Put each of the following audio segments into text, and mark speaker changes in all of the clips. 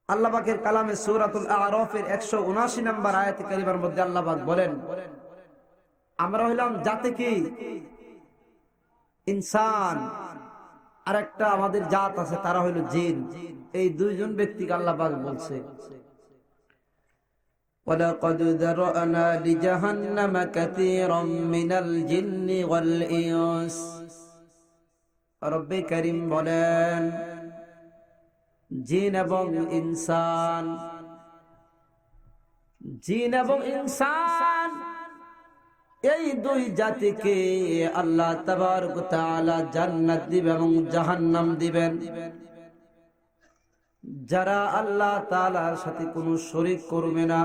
Speaker 1: আল্লাহ পাকের কালামে সূরাতুল আরাফের 179 নম্বর আয়াতে কারিমার মধ্যে আল্লাহ পাক বলেন, আমরা হইলাম জাতি কি ইনসান, আর একটা আমাদের জাত আছে তারা হইল জিন। এই দুইজন ব্যক্তিকে আল্লাহ পাক বলছে, ওয়ালাকাদ যারানা লিজাহান্নামা কাসীরাম মিনাল জিন্নি ওয়াল ইনস। রব্বে কারীম বলেন, জিন এবং ইনসান, জিন এবং ইনসান এই দুই জাতিকে আল্লাহ তাবারক ওয়া তাআলা জান্নাত দিবেন এবং জাহান্নাম দিবেন। যারা আল্লাহ তাআলার সাথে কোনো শরীক করবে না,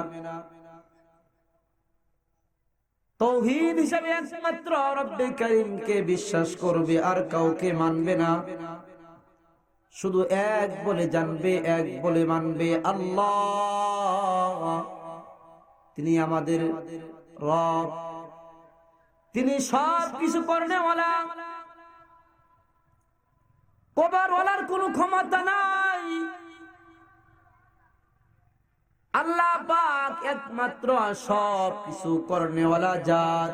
Speaker 1: তাওহীদ হিসাবে একমাত্র রব্বে কারীমকে বিশ্বাস করবে, আর কাউকে মানবে না, শুধু এক বলে জানবে, এক বলে মানবে, আল্লাহ তিনি আমাদের রব, তিনি সব কিছু করনেওয়ালা, কবরওয়ালার কোনো ক্ষমতা নাই। আল্লাহ পাক একমাত্র সব কিছু করনেওয়ালা জাত।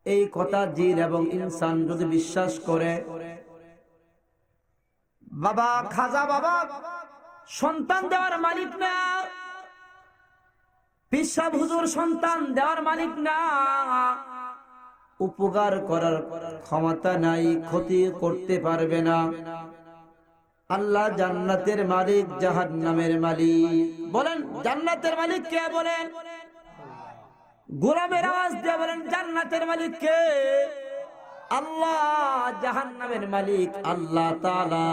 Speaker 1: এই কথা জিন এবং ইনসান যদি বিশ্বাস করে, বাবা খাজা বাবা সন্তান দেওয়ার মালিক না, পিসাব হুজুর সন্তান দেওয়ার মালিক না, উপকার করার ক্ষমতা নাই, ক্ষতি করতে পারবে না। আল্লাহ জান্নাতের মালিক, জাহান্নামের মালিক। বলেন জান্নাতের মালিক কে? বলেন গোলামের আওয়াজ দিয়ে বলেন জান্নাতের মালিক কে? আল্লাহ। জাহান্নামের মালিক আল্লাহ তাআলা।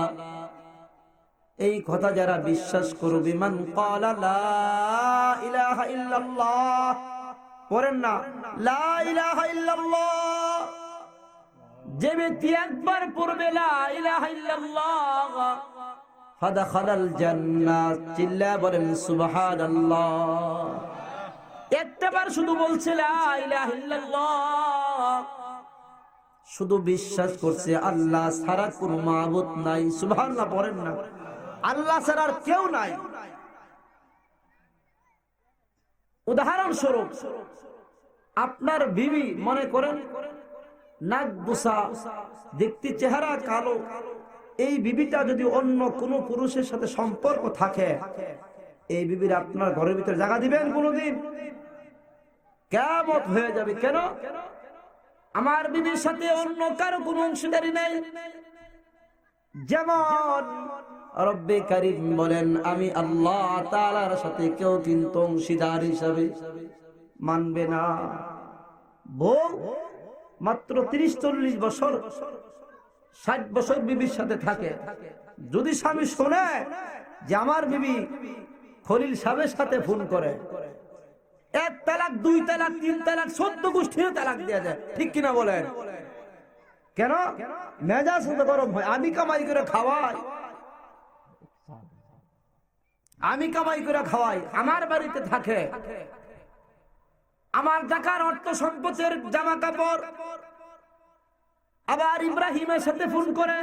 Speaker 1: এই কথা যারা বিশ্বাস করবে, মান ক্বালা লা ইলাহা ইল্লাল্লাহ, পড়েন না লা ইলাহা ইল্লাল্লাহ, যে ব্যক্তি একবার পড়বে লা ইলাহা ইল্লাল্লাহ ফাদাখালাল জান্নাহ, চিল্লা বলেন সুবহানাল্লাহ। একটাবার শুধু বলছে লা ইলাহা ইল্লাল্লাহ, শুধু বিশ্বাস করছে আল্লাহ ছাড়া কোনো মাবুদ নাই। সুবহানাল্লাহ পড়েন না, আল্লাহ ছাড়া আর কেউ নাই। উদাহরণস্বরূপ আপনার বিবি, মনে করেন নাক বুসা, দেখতে চেহারা কালো, এই বিবিটা যদি অন্য কোন পুরুষের সাথে সম্পর্ক থাকে, এই বিবির আপনার ঘরের ভিতরে জায়গা দিবেন কোনদিন? কিয়ামত হয়ে যাবে। কেন? আমার বিবির সাথে অন্য কারো কোনো অংশীদারি নাই। যেমন রব্বে কারীম বলেন, আমি আল্লাহ তাআলার সাথে কেউ কিন্তু অংশীদার হিসাবে মানবে না। বউ মাত্র 30-40 বছর, 60 বছর বিবির সাথে থাকে, যদি স্বামী শোনে যে আমার বিবি খলিল সাহেবের সাথে ফোন করে, 1 তালাক, 2 তালাক, 3 তালাক, 14 গোষ্ঠীর তালাক দেয়া যায়। ঠিক কিনা বলেন? কেন? মেজাজ গরম হয়। আমি কামাই করে খাওয়াই, আমি কামাই করে খাওয়াই, আমার বাড়িতে থাকে, আমার টাকার অর্থ সম্পদের জামা কাপড়। আবার ইব্রাহিমের সাথে ফোন করে,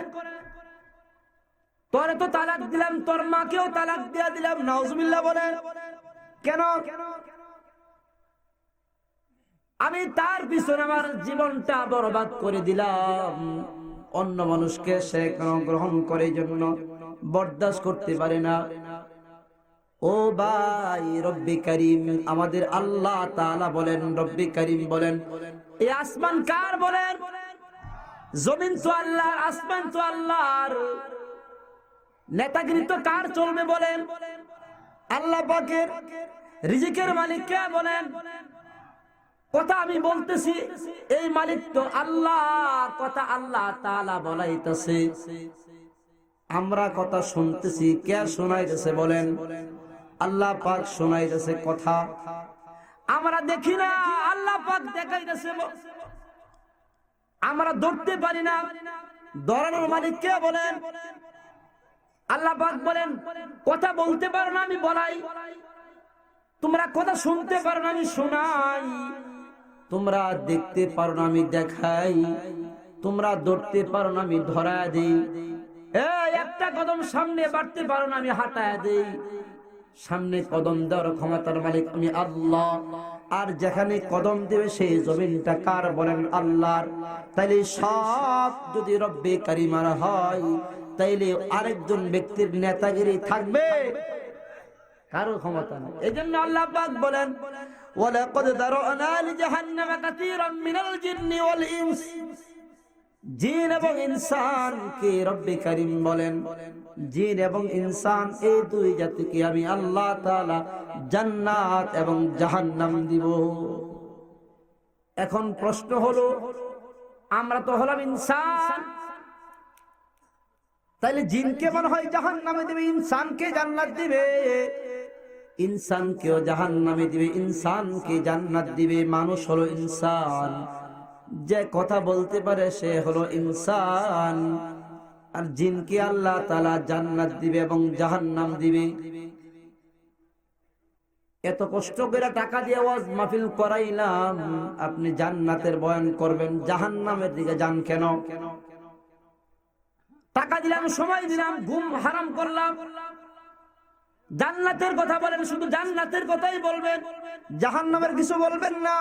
Speaker 1: তোরে তো তালাক দিলাম, তোর মাকেও তালাক দিয়ে দিলাম। নাউজুবিল্লাহ বলেন। কেন? আমি তার পিছনে আমার জীবনটা বরবাদ করে দিলাম। অন্য মানুষকে সে গ্রহণ করে জন্য বরদাস্ত করতে পারে না। ও ভাই, রব্বে কারীম আমাদের আল্লাহ তাআলা বলেন, রব্বে কারীম বলেন, এই আসমান কার? বলেন জমিন তো আল্লাহর, আসমান তো আল্লাহর। নেতাগিরি তো কার চলবে? বলেন আল্লাহ পাকের। রিজিকের মালিক কে? বলেন। কথা আমি বলতেছি, এই মালিক তো আল্লাহ, কথা আল্লাহ তাআলা বলাইতেছে, আমরা কথা শুনতেছি। কে শোনাইতেছে? বলেন আল্লাহ পাক শোনাইতেছে কথা। আমরা দেখি না, আল্লাহ পাক দেখাইতেছে। আমরা ধরতে পারি না, ধরানোর মালিক কে? বলেন আল্লাহ পাক বলেন, কথা বলতে পারো না, আমি বলাই। তোমরা কথা শুনতে পারো না, আমি শোনাই। তোমরা দেখতে পারো না, আমি দেখাই। তোমরা ধরতে পারো না, আমি ধরা দেই। এই একটা কদম সামনে বাড়তে পারো না, আমি হাঁটায় দেই। সামনে কদম দেওয়ার ক্ষমতার মালিক আমি আল্লাহ। আর যেখানে কদম দেবে সেই জমিনটা কার? বলেন আল্লাহর। তাইলে সব যদি রব্বে কারিমার হয়, তাইলে আরেকজন ব্যক্তির নেতাগিরি থাকবে? কারো ক্ষমতা নেই। এই জন্য আল্লাহ পাক বলেন, ওয়ালাকাদ দারানা লিজাহান্নামা কাসীরাম মিনাল জিন্নি ওয়াল ইনস। জিন এবং ইনসানকে রব্বে কারীম বলেন, জিন এবং ইনসান এই দুই জাতিকে আমি আল্লাহ তাআলা জান্নাত এবং জাহান্নাম দিব। এখন প্রশ্ন হলো, আমরা তো হলাম ইনসান, তাইলে জিনকে মনে হয় জাহান্নামে দিবে, ইনসানকে জান্নাত দিবে। ইনসানকেও জাহান্নামে দিবে, ইনসানকে জান্নাত দিবে। মানুষ হলো ইনসান, যে কথা বলতে পারে সে হলো ইনসান। আর জিনকে আল্লাহ তাআলা জান্নাত দিবে এবং জাহান্নাম দিবে। এত কষ্ট করে টাকা দিয়ে ওয়াজ মাহফিল করাইলাম, আপনি জান্নাতের বয়ান করবেন, জাহান্নামের দিকে যান কেন? টাকা দিলাম, সময় দিলাম, ঘুম হারাম করলাম। জান্নাতের কথা বলেন, শুধু জান্নাতের কথাই বলবেন, জাহান্নামের কিছু বলবেন না।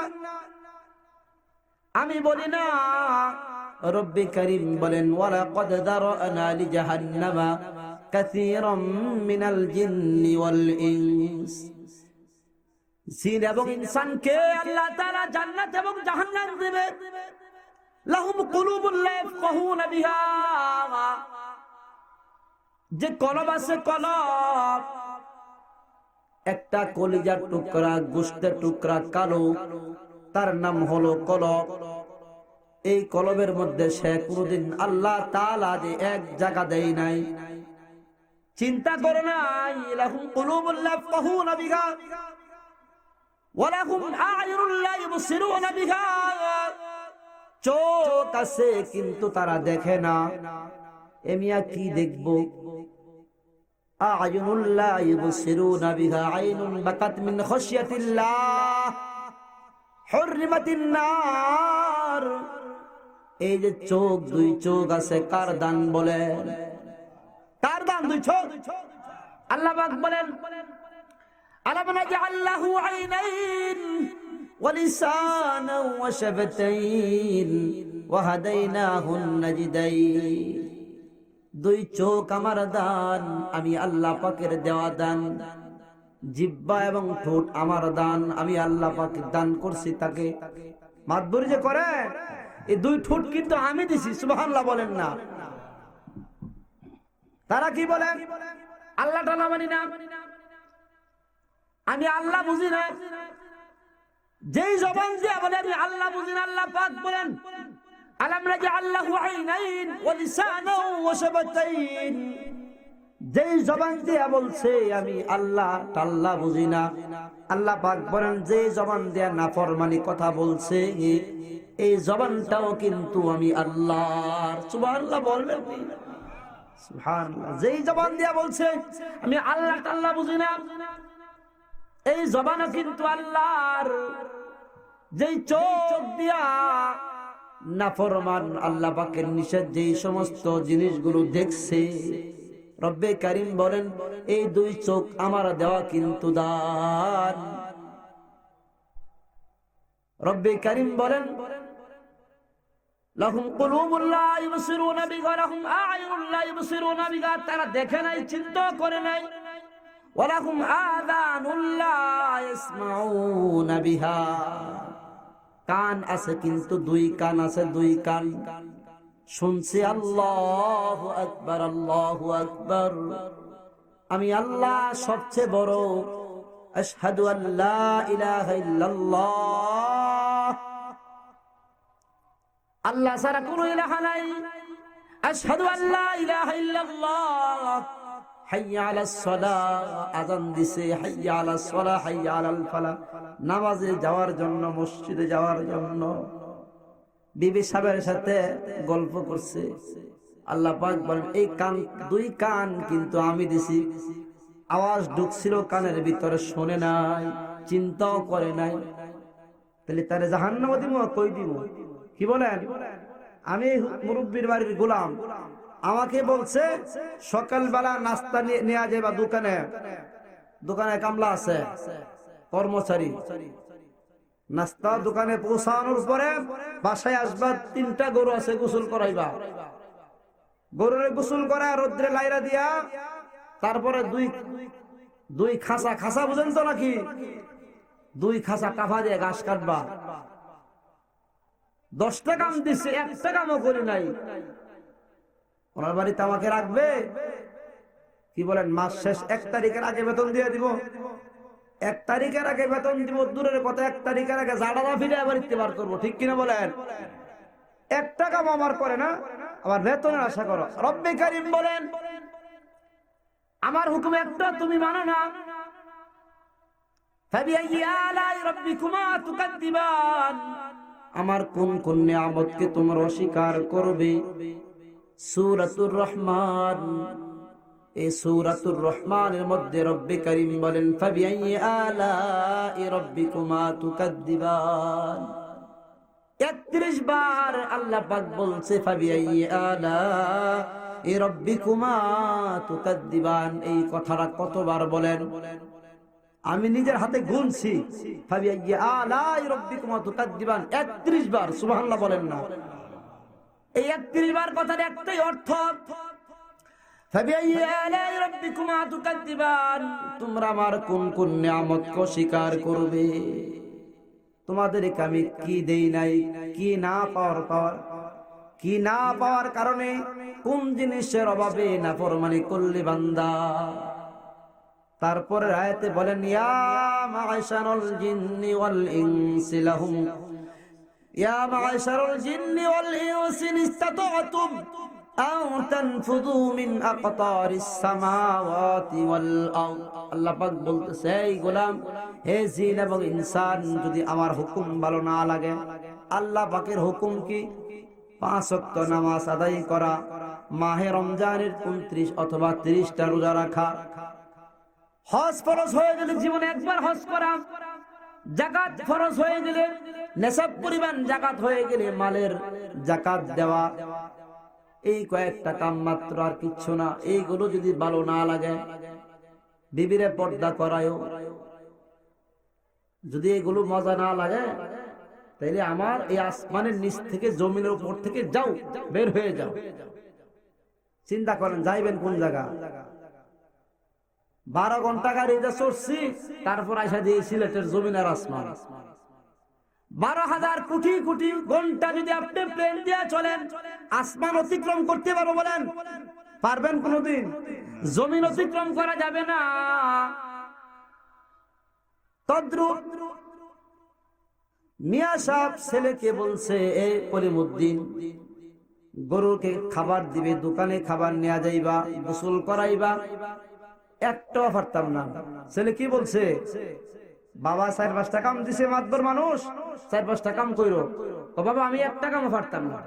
Speaker 1: আমি বলি না। রব্বে কারীম বলেন, ওয়ালাকাদ দারানা লিজাহান্নামা কাসীরাম মিনাল জিন্নি ওয়াল ইনস। জিন এবং ইনসানকে আল্লাহ তাআলা জান্নাত এবং জাহান্নাম দিবে। লাহুম কুলুবুল লা ইয়াফকাহুনা বিহা, যে কলব আছে, কলব একটা কলিজার টুকরা, গোশতের টুকরা কালো, তার নাম হলো কলব। এই কলবের মধ্যে সে কোনদিন আল্লাহ তাআলা যে এক জায়গা দেয় নাই, চিন্তা করো নাই। লাহুম কুলুবুল লা ইয়াফকাহুনা বিহা ওয়া লাহুম আ'য়ুনুন লা ইবসিরুনা বিহা, চোখ আছে কিন্তু তারা দেখে না। এমিয়া কি দেখবো? আ'য়ুনুন লা ইবসিরুনা বিহা আইনুন বাকাত মিন খাশিয়াতিল্লাহ হুররিমাতিন নার। এই যে চোখ, দুই চোখ আছে, কার দান বলেন? কার দান? দুই চোখ। আল্লাহ পাক বলেন, আলাম নাজআল লাহু আইনাইন ওয়া লিসানান ওয়া শাফাতাইন ওয়া হাদাইনাহুন নাজদাইন। দুই চোখ আমার দান, আমি আল্লাহ পাকের দেওয়া দান। জিহ্বা এবং ঠোঁট আমার দান, আমি আল্লাহ পাক দান করছি তাকে। মাতবরি যে করে, এই দুই ঠোঁট কিন্তু আমি দিছি, সুবহানাল্লাহ বলেন না। তারা কি বলে? আল্লাহ তাআলা মানি না, আমি আল্লাহ বুঝি না। যেই জবান দিয়ে বলে আমি আল্লাহ বুঝি না, আল্লাহ পাক বলেন, আলাম নাজআল লাহু আইনাইন ওয়া লিসানান ওয়া শাফাতাইন। যেই জবান দিয়ে বলছে আমি আল্লাহ, আল্লাহ বুঝি না, আল্লাহ পাক বলেন যেই জবান দিয়ে নাফরমানি কথা বলছে, এই জবানটাও কিন্তু আমি আল্লাহর। সুবহানাল্লাহ বলবেন, সুবহানাল্লাহ। যেই জবান দিয়ে বলছে আমি আল্লাহ, আল্লাহ বুঝি না, এই জবানও কিন্তু আল্লাহর। যেই চোখ দিয়া নাফরমান আল্লাহ পাকের নিষেধ যেই সমস্ত জিনিসগুলো দেখছে, রব্বে কারীম বলেন এই দুই চোখ আমার দেওয়া কিন্তু দান। রব্বে কারীম বলেন, লাহুম কুলুবুন লা ইবসিরুনা বিহা লাহুম আ'য়ুনুন লা ইবসিরুনা বিহা, তারা দেখে নাই, চিন্তা করে নাই। ওয়া লাহুম আযানুন লা ইয়াসমাউনা বিহা, কান আছে কিন্তু দুই কান আছে, দুই কান শুনছে। আল্লাহু আকবার, আল্লাহু আকবার। আমি আল্লাহ সবচেয়ে বড়। আশহাদু আল্লা ইলাহা ইল্লাল্লাহ, আল্লাহ ছাড়া কোনো ইলাহা নাই। আশহাদু আল্লা ইলাহা ইল্লাল্লাহ। হাইয়া আলাস সালাহ, আযান দিছে, হাইয়া আলাস সালাহ, হাইয়া আলাল ফালাহ। নামাজে যাওয়ার জন্য, মসজিদে যাওয়ার জন্য। বিবি সাহেবের সাথে গল্প করছে। আল্লাহ পাক বলেন এই কান, দুই কান কিন্তু আমি দিছি। আওয়াজ ঢুকছিল কানের ভিতরে, শুনে নাই, চিন্তাও করে নাই। তাহলে তারে জাহান্নামে দিব, কই দিব? কি বলেন? আমি মুরব্বির বাড়ির গোলাম, আমাকে বলছে সকালবেলা নাস্তা নিয়ে যাবা দোকানে, দোকানে কামলা আছে কর্মচারী, নাস্তা দোকানে পৌঁছানোর পরে বাসায় আসবা, 3টা গরু আছে গোসল করাইবা, গরুরে গোসল করা রোদ্রে লাইরা দিয়া, তারপরে দুই খাসা, খাসা বুঝেন তো নাকি, 2 খাসা কাফা দিয়ে ঘাস কাটবা। 10টা কাম দিচ্ছে, 1টা কামও করি নাই। ওনার বাড়িতে আমাকে রাখবে, কি বলেন, মাস শেষ 1 তারিখের আগে বেতন দিয়ে দিব, 1 তারিখের আগে বেতন দিব, দূরের কথা 1 তারিখের আগে জাডাদা ফিরে বাড়িতে বার করবো, ঠিক কিনা বলেন? 1টা কাম আমার করে না, আবার বেতনের আশা করো। রব্বে কারীম বলেন আমার হুকুম একটা তুমি মানো না, ফাবিআইয়ি আলাই রাব্বিকুমা তুকাদ্দিবান, আমার কোন কোন নিয়ামতকে তোমরা অস্বীকার করবে। সূরাতুর রহমান, এই সূরাতুর রহমানের মধ্যে রব্বে কারীম বলেন ফাবিআইয়ি আলাই রাব্বিকুমা তুকাদ্দিবান, 31 বার আল্লাহ পাক বলছে ফাবিআইয়ি আলাই রাব্বিকুমা তুকাদ্দিবান। এই কথাটা কতবার বলেন? আমি নিজের হাতে গুনছি, ফাবিআইয়ি আলাই রাব্বিকুমা তুকাদ্দিবান 31 বার। সুবহানাল্লাহ বলেন না? এই 31 বার কথার একটাই অর্থ, ফাবিআইয়ি আলাই রাব্বিকুমা তুকাদ্দিবান, তোমরা আমার কোন কোন নিয়ামতকে অস্বীকার করবে। তোমাদেরকে আমি কি দেই নাই, কি না পাওয়ার কারণে, কোন জিনিসের অভাবে নাফরমানি করলে বান্দা। তারপরে আয়াতে বলেন ইয়া মা'শারাল জিন্নি ওয়াল ইনসি লাহুম, ইয়া মা'শারাল জিন্নি ওয়াল ইনসি ইসতাতা'তুম আও তানফুযু মিন আকতারিস সামাওয়াতি ওয়াল আরদ। আল্লাহ পাক বলতেছে এই গোলাম, হে জিন এবং ইনসান, যদি আমার হুকুম ভালো না লাগে, আল্লাহ পাকের হুকুম কি? 5 ওয়াক্ত নামাজ আদায় করা, মাহে রমজানের 29 অথবা 30টা রোজা রাখা, হজ ফরজ হয়ে গেলে জীবনে একবার হজ করা, যাকাত ফরজ হয়ে গেলে, নেশাব পরিমাণ যাকাত হয়ে গেলে মালের যাকাত দেওয়া, এই কয়েকটা কাম মাত্র, আর কিচ্ছু না। এইগুলো যদি ভালো না লাগে, বিবিরে পর্দা করায়ও, যদি এগুলো মজা না লাগে, তাইলে আমার এই আসমানের নিচ থেকে জমিনের উপর থেকে যাও, বের হয়ে যাও। চিন্তা করেন যাইবেন কোন জায়গা? 12 ঘন্টা গাড়িতে চড়ছি, তারপর আইসা দিয়ে সিলেটের জমিন আর আসমান। 12,000 কোটি কোটি ঘন্টা যদি আপনি প্লেন দিয়ে চলেন, আসমান অতিক্রম করতে পারবো বলেন? পারবেন কোনদিন? জমিন অতিক্রম করা যাবে না। তদ্রুপ মিয়া সাহেব ছেলেকে বলছে, এই কলিমউদ্দিন, গরুকে খাবার দিবে, দোকানে খাবার নিয়ে যাইবা, গোসল করাইবা, একটাও পারতাম না। ছেলে কি বলছে? বাবা 4-5টা কাম দিছে, মাতবর মানুষ, 4-5টা কাম কইরো। ও বাবা আমি 1টা কামও পারতাম না।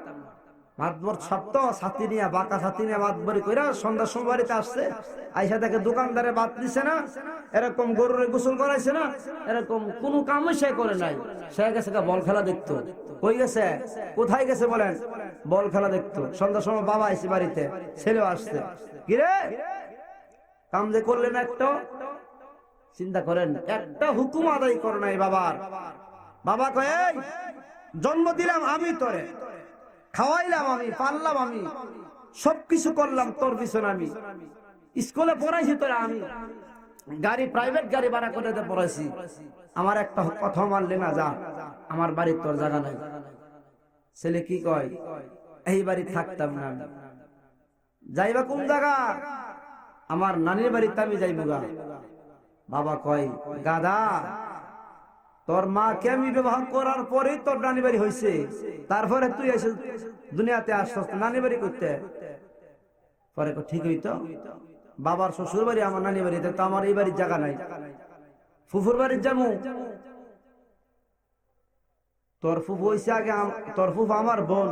Speaker 1: মাতবর সপ্ত ছাতি নিয়ে, বাঁকা ছাতি নিয়ে মাতবরি কইরা সন্ধ্যার সময় বাড়িতে আসছে, আইসা দেখে দোকানদারে বাদ দিছে না, এরকম গরুরে গোসল করাইছে না, এরকম কোন কামই সে করে নাই। সে গেছে বল খেলা দেখতো। কই গেছে? কোথায় গেছে বলেন? বল খেলা দেখতো। সন্ধ্যার সময় বাবা আইসে বাড়িতে, ছেলেও আসছে, কিরে কাম যে করলেন একটা, চিন্তা করেন, একটা হুকুম আদায় করে নাই বাবার। বাবা কয় এই জন্ম দিলাম আমি, তোরে খাওয়াইলাম আমি, পাললাম আমি, সবকিছু করলাম তোর পিছনে, আমি স্কুলে পড়াইছি তোরা, আমি গাড়ি, প্রাইভেট গাড়ি ভাড়া করে পড়াইছি, আমার একটা কথা মানলে না, যা আমার বাড়ির তোর জায়গা নাই। ছেলে কি কয়? এই বাড়ি থাকতাম না। যাইবা কোন জায়গা? আমার নানির বাড়িতে আমি যাইব গা। বাবা কয় গাদা, তোর মাকে আমি বিবাহ করার পরে তোর নানি বাড়ি হয়েছে, তারপরে তুই এসে দুনিয়াতে আসছস, নানি বাড়ি করতে। পরে ঠিক হইতো, বাবার শ্বশুর বাড়ি আমার নানি বাড়িতে, তো আমার এই বাড়ির জায়গা নাই, ফুফুর বাড়ির যাবো। তোর ফুফু হইছে আগে, তোর ফুফু আমার বোন,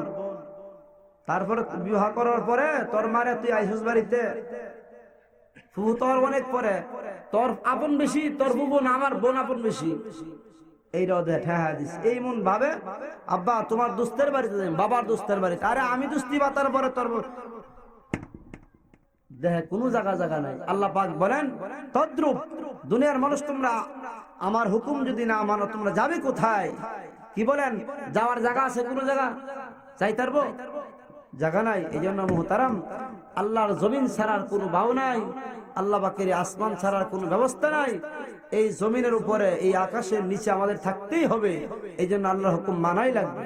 Speaker 1: তারপরে বিবাহ করার পরে তোর মারে তুই আইসুস বাড়িতে, ফুফু তোর অনেক পরে, তোর আপন বেশি, তোর ফুফু না আমার বোন আপন বেশি। এই রদে ঠেহা দিস, এই মন ভাবে আব্বা তোমার দোস্তের বাড়িতে যাই, বাবার দোস্তের বাড়িতে। আরে আমি দুস্তি বা তারপরে তোর দেহে কোনো জায়গা নাই। আল্লাহ পাক বলেন তদ্রুপ দুনিয়ার মানুষ তোমরা আমার হুকুম যদি না মানো তোমরা যাবে কোথায়? কি বলেন যাওয়ার জায়গা আছে? কোনো জায়গা যাইতে পারবো? জায়গা নাই। এই জন্য মুহতারাম, আল্লাহর জমিন ছাড়ার কোনো বাউ নাই, আল্লাহ পাকের আসমান ছাড়ার কোনো ব্যবস্থা নাই। এই জমিনের উপরে এই আকাশের নিচে আমাদের থাকতেই হবে। এই জন্য আল্লাহর হুকুম মানাই লাগবে।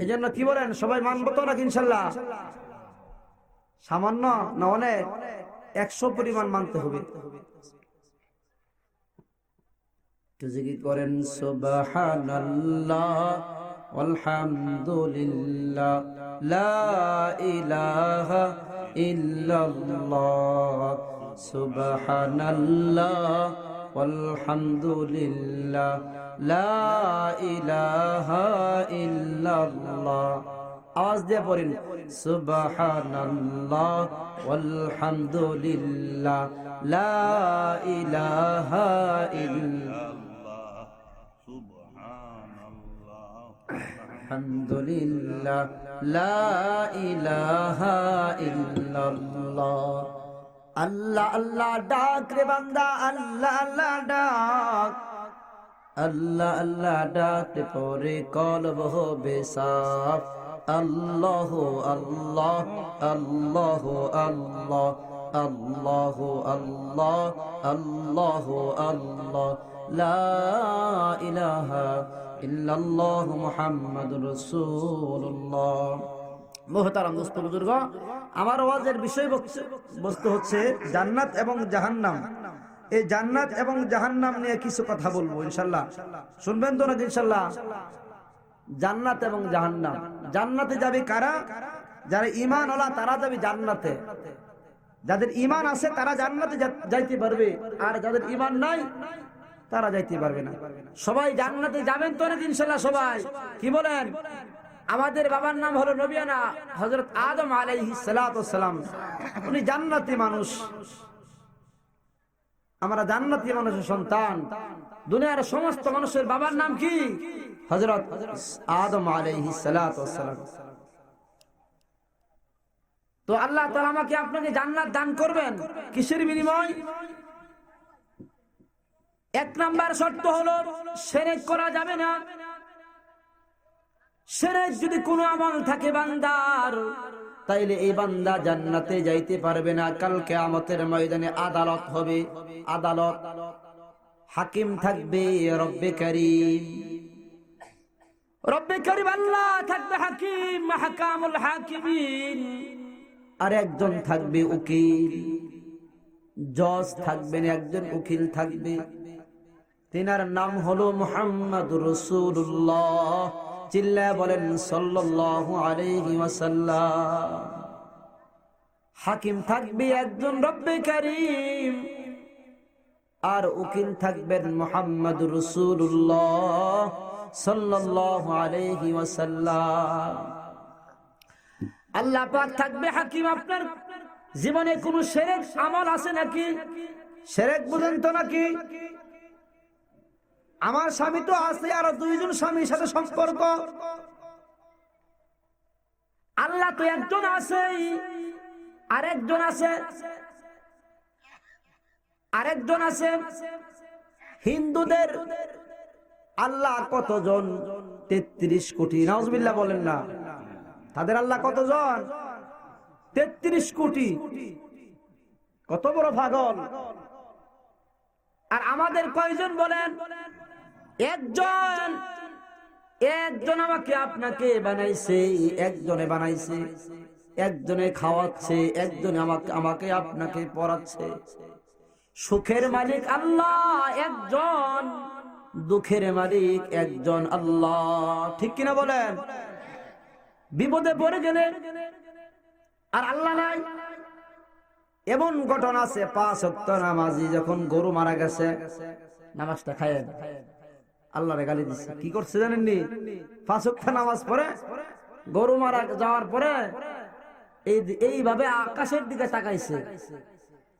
Speaker 1: এই জন্য কি বলেন সবাই মানবো তো নাকি ইনশাল্লাহ? সামান্য না অনেক? 100 পরিমাণ মানতে হবে। জিকির করেন সুবহানাল্লাহ আলহামদুলিল্লাহ লা ইলাহা ইল্লাল্লাহ সুবহানাল্লাহ আলহামদুলিল্লাহ লা ইলাহা ইল্লাল্লাহ। আওয়াজ দিয়ে পড়েন সুবহানাল্লাহ আলহামদুলিল্লাহ লা ইলাহা ইল্লাল্লাহ আলহামদুলিল্লাহ লা ইলাহা ইল্লাল্লাহ। আল্লাহ আল্লাহ ডাক রে বান্দা, আল্লাহ আল্লাহ ডাক, আল্লাহ আল্লাহ ডাক পরে কলব হবে সাফ। আল্লাহ আল্লাহ আল্লাহ আল্লাহ আল্লাহ আল্লাহ আল্লাহ আল্লাহ লা ইলাহা ইল্লাল্লাহু মুহাম্মাদুর রাসূলুল্লাহ। মুহতারাম দোস্ত বুজুর্গ, আমার ওয়াজের বিষয়বস্তু হচ্ছে জান্নাত এবং জাহান্নাম। এই জান্নাত এবং জাহান্নাম নিয়ে কিছু কথা বলবো ইনশাআল্লাহ। শুনবেন তো নাকি ইনশাআল্লাহ? জান্নাত এবং জাহান্নাম। জান্নাতে যাবে কারা? যারা ঈমান ওয়ালা তারা যাবে জান্নাতে। যাদের ঈমান আছে তারা জান্নাতে যাইতে পারবে, আর যাদের ঈমান নাই তারা যাইতে পারবে না। সবাই জান্নাতে যাবেন তো নাকি ইনশাআল্লাহ? সবাই কি বলেন? আমাদের বাবার নাম হলো নবিয়ানা হযরত আদম আলাইহিস সালাতু ওয়াস সালাম। উনি জান্নাতি মানুষ, আমরা জান্নাতি মানুষের সন্তান। দুনিয়ার সমস্ত মানুষের বাবার নাম কি? হযরত আদম আলাইহিস সালাতু ওয়াস সালাম। তো আল্লাহ তাআলা আমাকে আপনাকে জান্নাত দান করবেন কিসের বিনিময়? এক নাম্বার শর্ত হলো শিরক করা যাবে না। শিরক যদি কোনো আমল থাকে বান্দার, তাইলে এই বান্দা জান্নাতে যাইতে পারবে না। কাল কিয়ামতের ময়দানে আদালত হবে। আদালত, হাকিম থাকবে রব্বে কারীম। রব্বে কারীম আল্লাহ থাকবে হাকিম, মাহকামুল হাকিমিন। আর একজন থাকবে উকিল, জজ থাকবেন, একজন উকিল থাকবে। তিনার নাম হলো মুহাম্মাদুর রাসূলুল্লাহ। চিল্লায়া বলেন সাল্লাল্লাহু আলাইহি ওয়াসাল্লাম। হাকিম থাকবে একজন রব্বে কারীম, আর উকিল থাকবেন মুহাম্মাদুর রাসূলুল্লাহ সাল্লাল্লাহু আলাইহি ওয়াসাল্লাম। আল্লাহ পাক থাকবে হাকিম। আপনার জীবনে কোনো শিরক আমল আছে নাকি? শিরক বুঝেন তো নাকি? আমার স্বামী তো আছে, আর দুইজন স্বামীর সাথে সম্পর্ক। আল্লাহ তো একজন আছে, আরেকজন আছে, আরেকজন আছে। হিন্দুদের আল্লাহ কতজন? 33 কোটি। নাউজুবিল্লাহ বলেন না। তাদের আল্লাহ কতজন? 33 কোটি। কত বড় পাগল! আর আমাদের কয়জন বলেন? একজন। একজন আমাকে আপনাকে বানাইছে, একজনে বানাইছে, একজনে খাওয়াচ্ছে, একজনে আমাকে আপনাকে পড়াচ্ছে। সুখের মালিক আল্লাহ একজন, দুঃখের মালিক একজন আল্লাহ। ঠিক কিনা বলেন? বিপদে পড়ে গেলে আর আল্লাহ নাই। এমন ঘটনা আছে, 5 ওয়াক্ত নামাজি যখন গরু মারা গেছে, নামাজটা খায় আল্লাহরে গালি দিচ্ছে। কি করছে জানেননি? 5 ওয়াক্ত নামাজ পড়ে গরু মারা যাওয়ার পরে এইভাবে আকাশের দিকে তাকাইছে,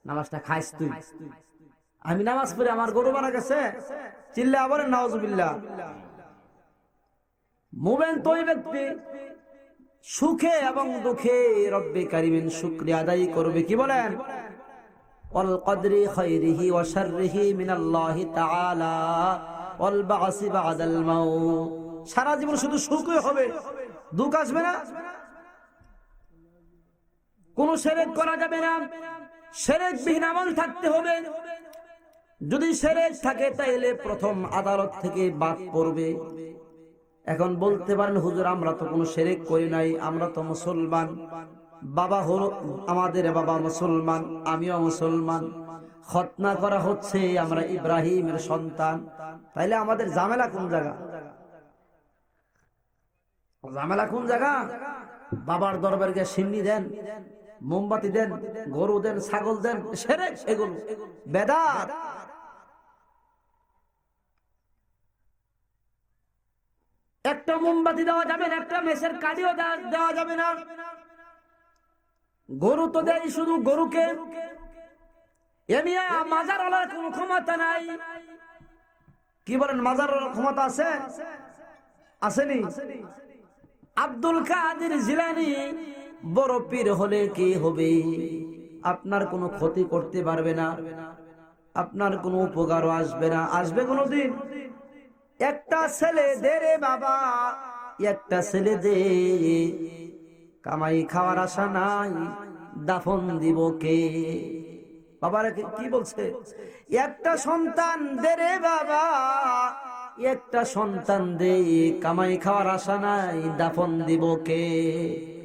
Speaker 1: নামাজটা খাইস তুই। আমি নামাজ পড়ে আমার গরু মারা গেছে, চিল্লা বলেন নাউজুবিল্লাহ। মুমিন তো ওই ব্যক্তি সুখে এবং দুঃখে রব্বে কারিমের শুকরিয়া আদায় করবে। কি বলেন? ওয়াল কদরি খাইরিহি ওয়া শাররিহি মিনাল্লাহি তাআলা ওয়াল বা'সি বা'দাল মাউত। সারা জীবন শুধু সুখই হবে, দুঃখ আসবে না। কোন শিরক করা যাবে না, শিরকবিহীন আমল থাকতে হবে। যদি শিরক থাকে তাইলে প্রথম আদালত থেকে বাদ পড়বে। এখন বলতে পারেন হুজুর আমরা তো কোনো শিরক করি নাই, আমরা তো মুসলমান, বাবা হলো আমাদের বাবা মুসলমান, আমিও মুসলমান, খতনা করা হচ্ছে, আমরা ইব্রাহিমের সন্তান, তাইলে আমাদের ঝামেলা কোন জায়গা? ঝামেলা কোন জায়গা? বাবার দরবারে গিয়ে সিন্নি দেন, মোমবাতি দেন, গরু দেন, ছাগল দেন, শিরক, এগুলো বেদাত। একটা মোমবাতি দেওয়া যাবে না, একটা মেসের কাঠিও দেওয়া যাবে না। গরু তো দেয় শুধু গরুকে। এমিয়া মাজার ওলার কোন ক্ষমতা নাই। কি বলেন, মাজার ওলার ক্ষমতা আছে? আসেনি? আব্দুল কাদের জিলানী বড় পীর হলে কি হবে? আপনার কোনো ক্ষতি করতে পারবে না, আপনার কোনো উপকারও আসবে না। আসবে কোনোদিন? একটা ছেলে দে রে বাবা, একটা ছেলে দে, কামাই খাওয়ার আশা নাই, দাফন দিব কে? বাবারা কি বলছে? একটা সন্তান দে রে বাবা, একটা সন্তান দে, কামাই খাওয়ার আশা নাই, দাফন দিব কে?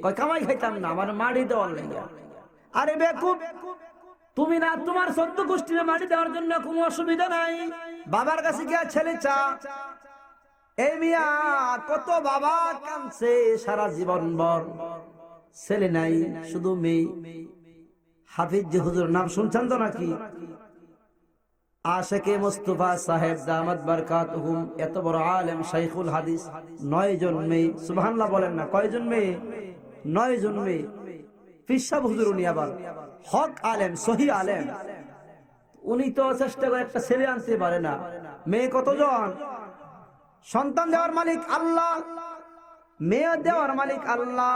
Speaker 1: কয় কামাই খাইতাম না, আমার মাটি দেওয়ার লাগা। আরে বেকুব, তুমি না তোমার 14 গোষ্ঠীর মাটি দেওয়ার জন্য কোনো অসুবিধা নাই, বাবার কাছে গিয়ে ছেলে চা। এই মিয়া কত বাবা কাঁদছে সারা জীবন ভর, ছেলে নাই, শুধু মেয়ে। হাফিজ জি হুজুর নাম শুনছেন তো নাকি? আশেকে মুস্তাফা সাহেব দামাত বারকাতুহুম, এত বড় আলেম শাইখুল হাদিস, 9 জন মেয়ে। সুবহানাল্লাহ বলেন না, কয়জন মেয়ে? 9 জন মেয়ে। ফিসাব হুজুর উনি আবার হক আলেম, সহি আলেম, উনি তো চেষ্টা করে একটা ছেলে আনতে পারে না। মেয়ে কতজন? সন্তান দেওয়ার মালিক আল্লাহ, মেয়ে দেওয়ার মালিক আল্লাহ,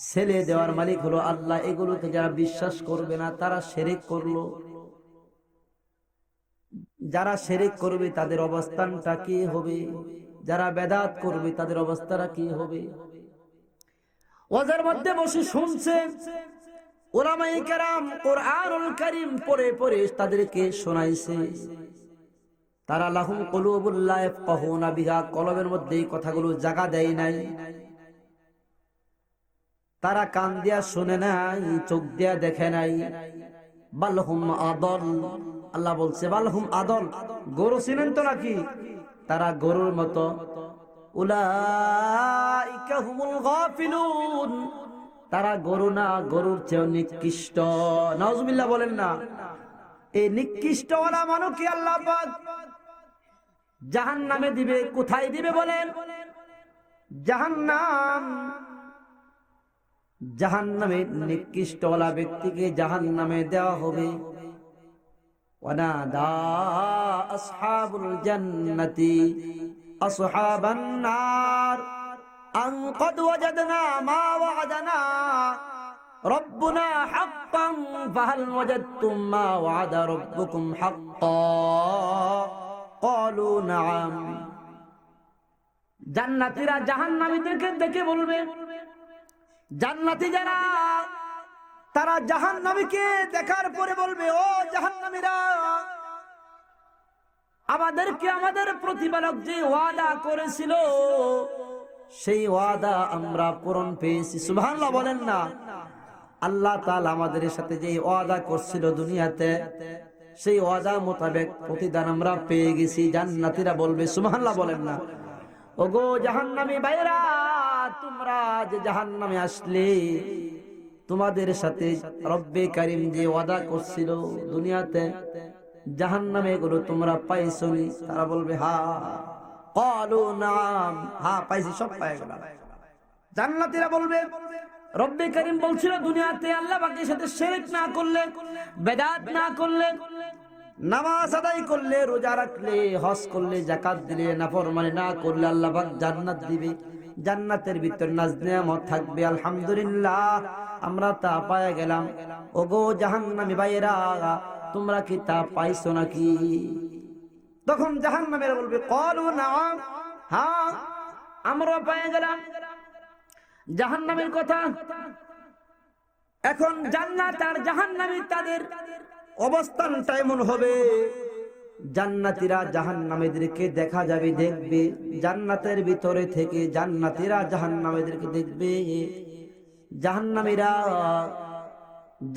Speaker 1: ছেলে দেওয়ার মালিক হলো আল্লাহ। এগুলোকে যারা বিশ্বাস করবে না তারা শিরক করলো। যারা শিরক করবে তাদের অবস্থানটা কি হবে? যারা বেদাত করবে তাদের অবস্থাটা কি হবে? ওয়াজের মধ্যে বসে শুনছে, উলামায়ে কেরাম কুরআনুল কারীম পড়ে পড়ে তাদেরকে শোনাইছে। তারা লাহুম কুলুবুল লা ইয়াফকাহুনা বিহা, কলবের মধ্যে এই কথাগুলো জায়গা দেয় নাই। তারা কান দিয়া শুনে নাই, চোখ দিয়া দেখে নাই। বালহুম আদল, আল্লাহ বলছে বালহুম আদল। গরু চিনেন তো নাকি? তারা গরুর মতো। উলাইকা হুমুল গাফিলুন, তারা গরু না, গরুর চেয়ে নিকৃষ্ট। নাউজুবিল্লাহ বলেন না। এই নিকৃষ্ট ওয়ালা মানুষ কি আল্লাহ পাক জাহান্নামে দিবে। কোথায় দিবে বলেন? জাহান্নাম। জাহান্নামে নিকৃষ্ট ওয়ালা ব্যক্তিকে জাহান্নামে দেওয়া হবে। ওয়ানাদা আসহাবুল জান্নাতি আসহাবান নার আন ক্বাদ ওয়াজাদনা মা ওয়া'আদানা রব্বুনা হাক্কান ফাহাল ওয়াজাদতুম মা ওয়া'আদা রাব্বুকুম হাক্কান ক্বালু না'আম। জান্নাতীরা জাহান্নামীদেরকে দেখে বলবে, জান্নাতী যারা তারা জাহান্নামীকে দেখার পরে বলবে, ও জাহান্নামীরা, আমাদেরকে আমাদের প্রতিপালক যে ওয়াদা করেছিল সেই ওয়াদা আমরা পূরণ পেয়েছি। সুবহানাল্লাহ বলেন না। আল্লাহ তাআলা আমাদের সাথে যে ওয়াদা করছিল দুনিয়াতে, সেই ওয়াদা মোতাবেক প্রতিদান আমরা পেয়ে গেছি। জান্নাতীরা বলবে, সুবহানাল্লাহ বলেন না। ওগো জাহান্নামী ভাইরা, তোমরা যে জাহান্নামে আসলে, তোমাদের সাথে রব্বে কারীম যে ওয়াদা করছিল দুনিয়াতে, জাহান্নামে এগুলো তোমরা পাইছনি? তারা বলবে হ্যাঁ। ক্বালু নাম, হ্যাঁ পাইছি, সব পেয়ে গেলাম। জান্নাতীরা বলবে, রব্বে কারীম বলছিল দুনিয়াতে আল্লাহ পাকের সাথে শিরক না করলে, বেদাত না করলে, নামাজ আদায় করলে, রোজা রাখলে, হজ করলে, যাকাত দিলে, নাফরমানি না করলে আল্লাহ পাক জান্নাত দিবে। জান্নাতের ভিতর নাজ নেয়ামত থাকবে। আলহামদুলিল্লাহ আমরা তা পায়ে গেলাম। ওগো জাহান্নামী ভাইয়েরা, তোমরা কি তা পাইছো নাকি? তখন জাহান্নামীরা বলবে ক্বালু নাআম, হ্যাঁ আমরা পেয়ে গেলাম জাহান্নামের কথা। এখন জান্নাত আর জাহান্নামী তাদের অবস্থানটা এমন হবে, জান্নাতীরা জাহান্নামীদেরকে দেখা যাবে, দেখবে জান্নাতের ভিতরে থেকে জান্নাতীরা জাহান্নামীদেরকে দেখবে, জাহান্নামীরা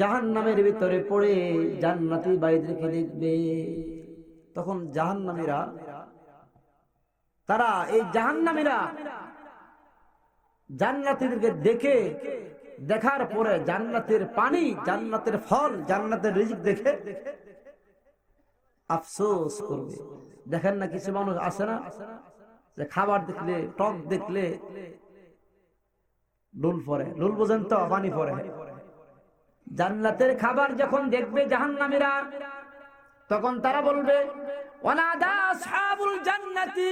Speaker 1: জাহান্নামের ভিতরে পড়ে জান্নাতী ভাইদেরকে দেখবে। তখন জাহান্নামীরা তারা এই জাহান্নামীরা জান্নাতীদেরকে দেখে, দেখার পরে জান্নাতের পানি, জান্নাতের ফল, জান্নাতের রিজিক দেখে আফসোস করবে। দেখেন না কিছু মানুষ আছে না, যে খাবার দেখলে, টক দেখলে লুল পরে, লুল বোঝেন তো, পানি পরে। জান্নাতের খাবার যখন দেখবে জাহান্নামীরা, তখন তারা বলবে ওয়ানাদা আসহাবুল জান্নাতি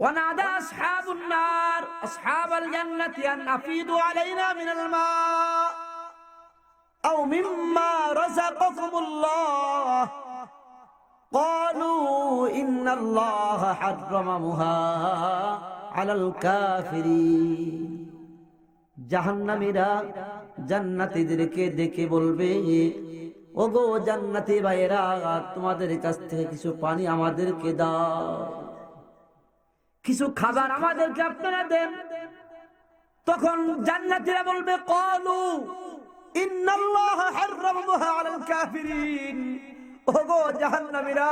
Speaker 1: ওয়ানাদা আসহাবুন নার আসহাবাল জান্নাতি আন আফিদু আলাইনা মিনাল মা আও মিম্মা রাযাকাকুমুল্লাহ ক্বালু ইন্নাল্লাহা হাররামাহা আলাল কাফিরিন। জাহান্নামীরা জান্নাতীদেরকে দেখে বলবে ওগো জান্নাতি ভাইয়েরা, তোমাদের কাছ থেকে কিছু পানি আমাদেরকে দাও, কিছু খাবার আমাদেরকে আপনারা দেন। তখন জান্নাতীরা বলবে ক্বালু ইন্নাল্লাহা হাররামাহা আলাল কাফিরিন। ওগো জাহান্নামীরা,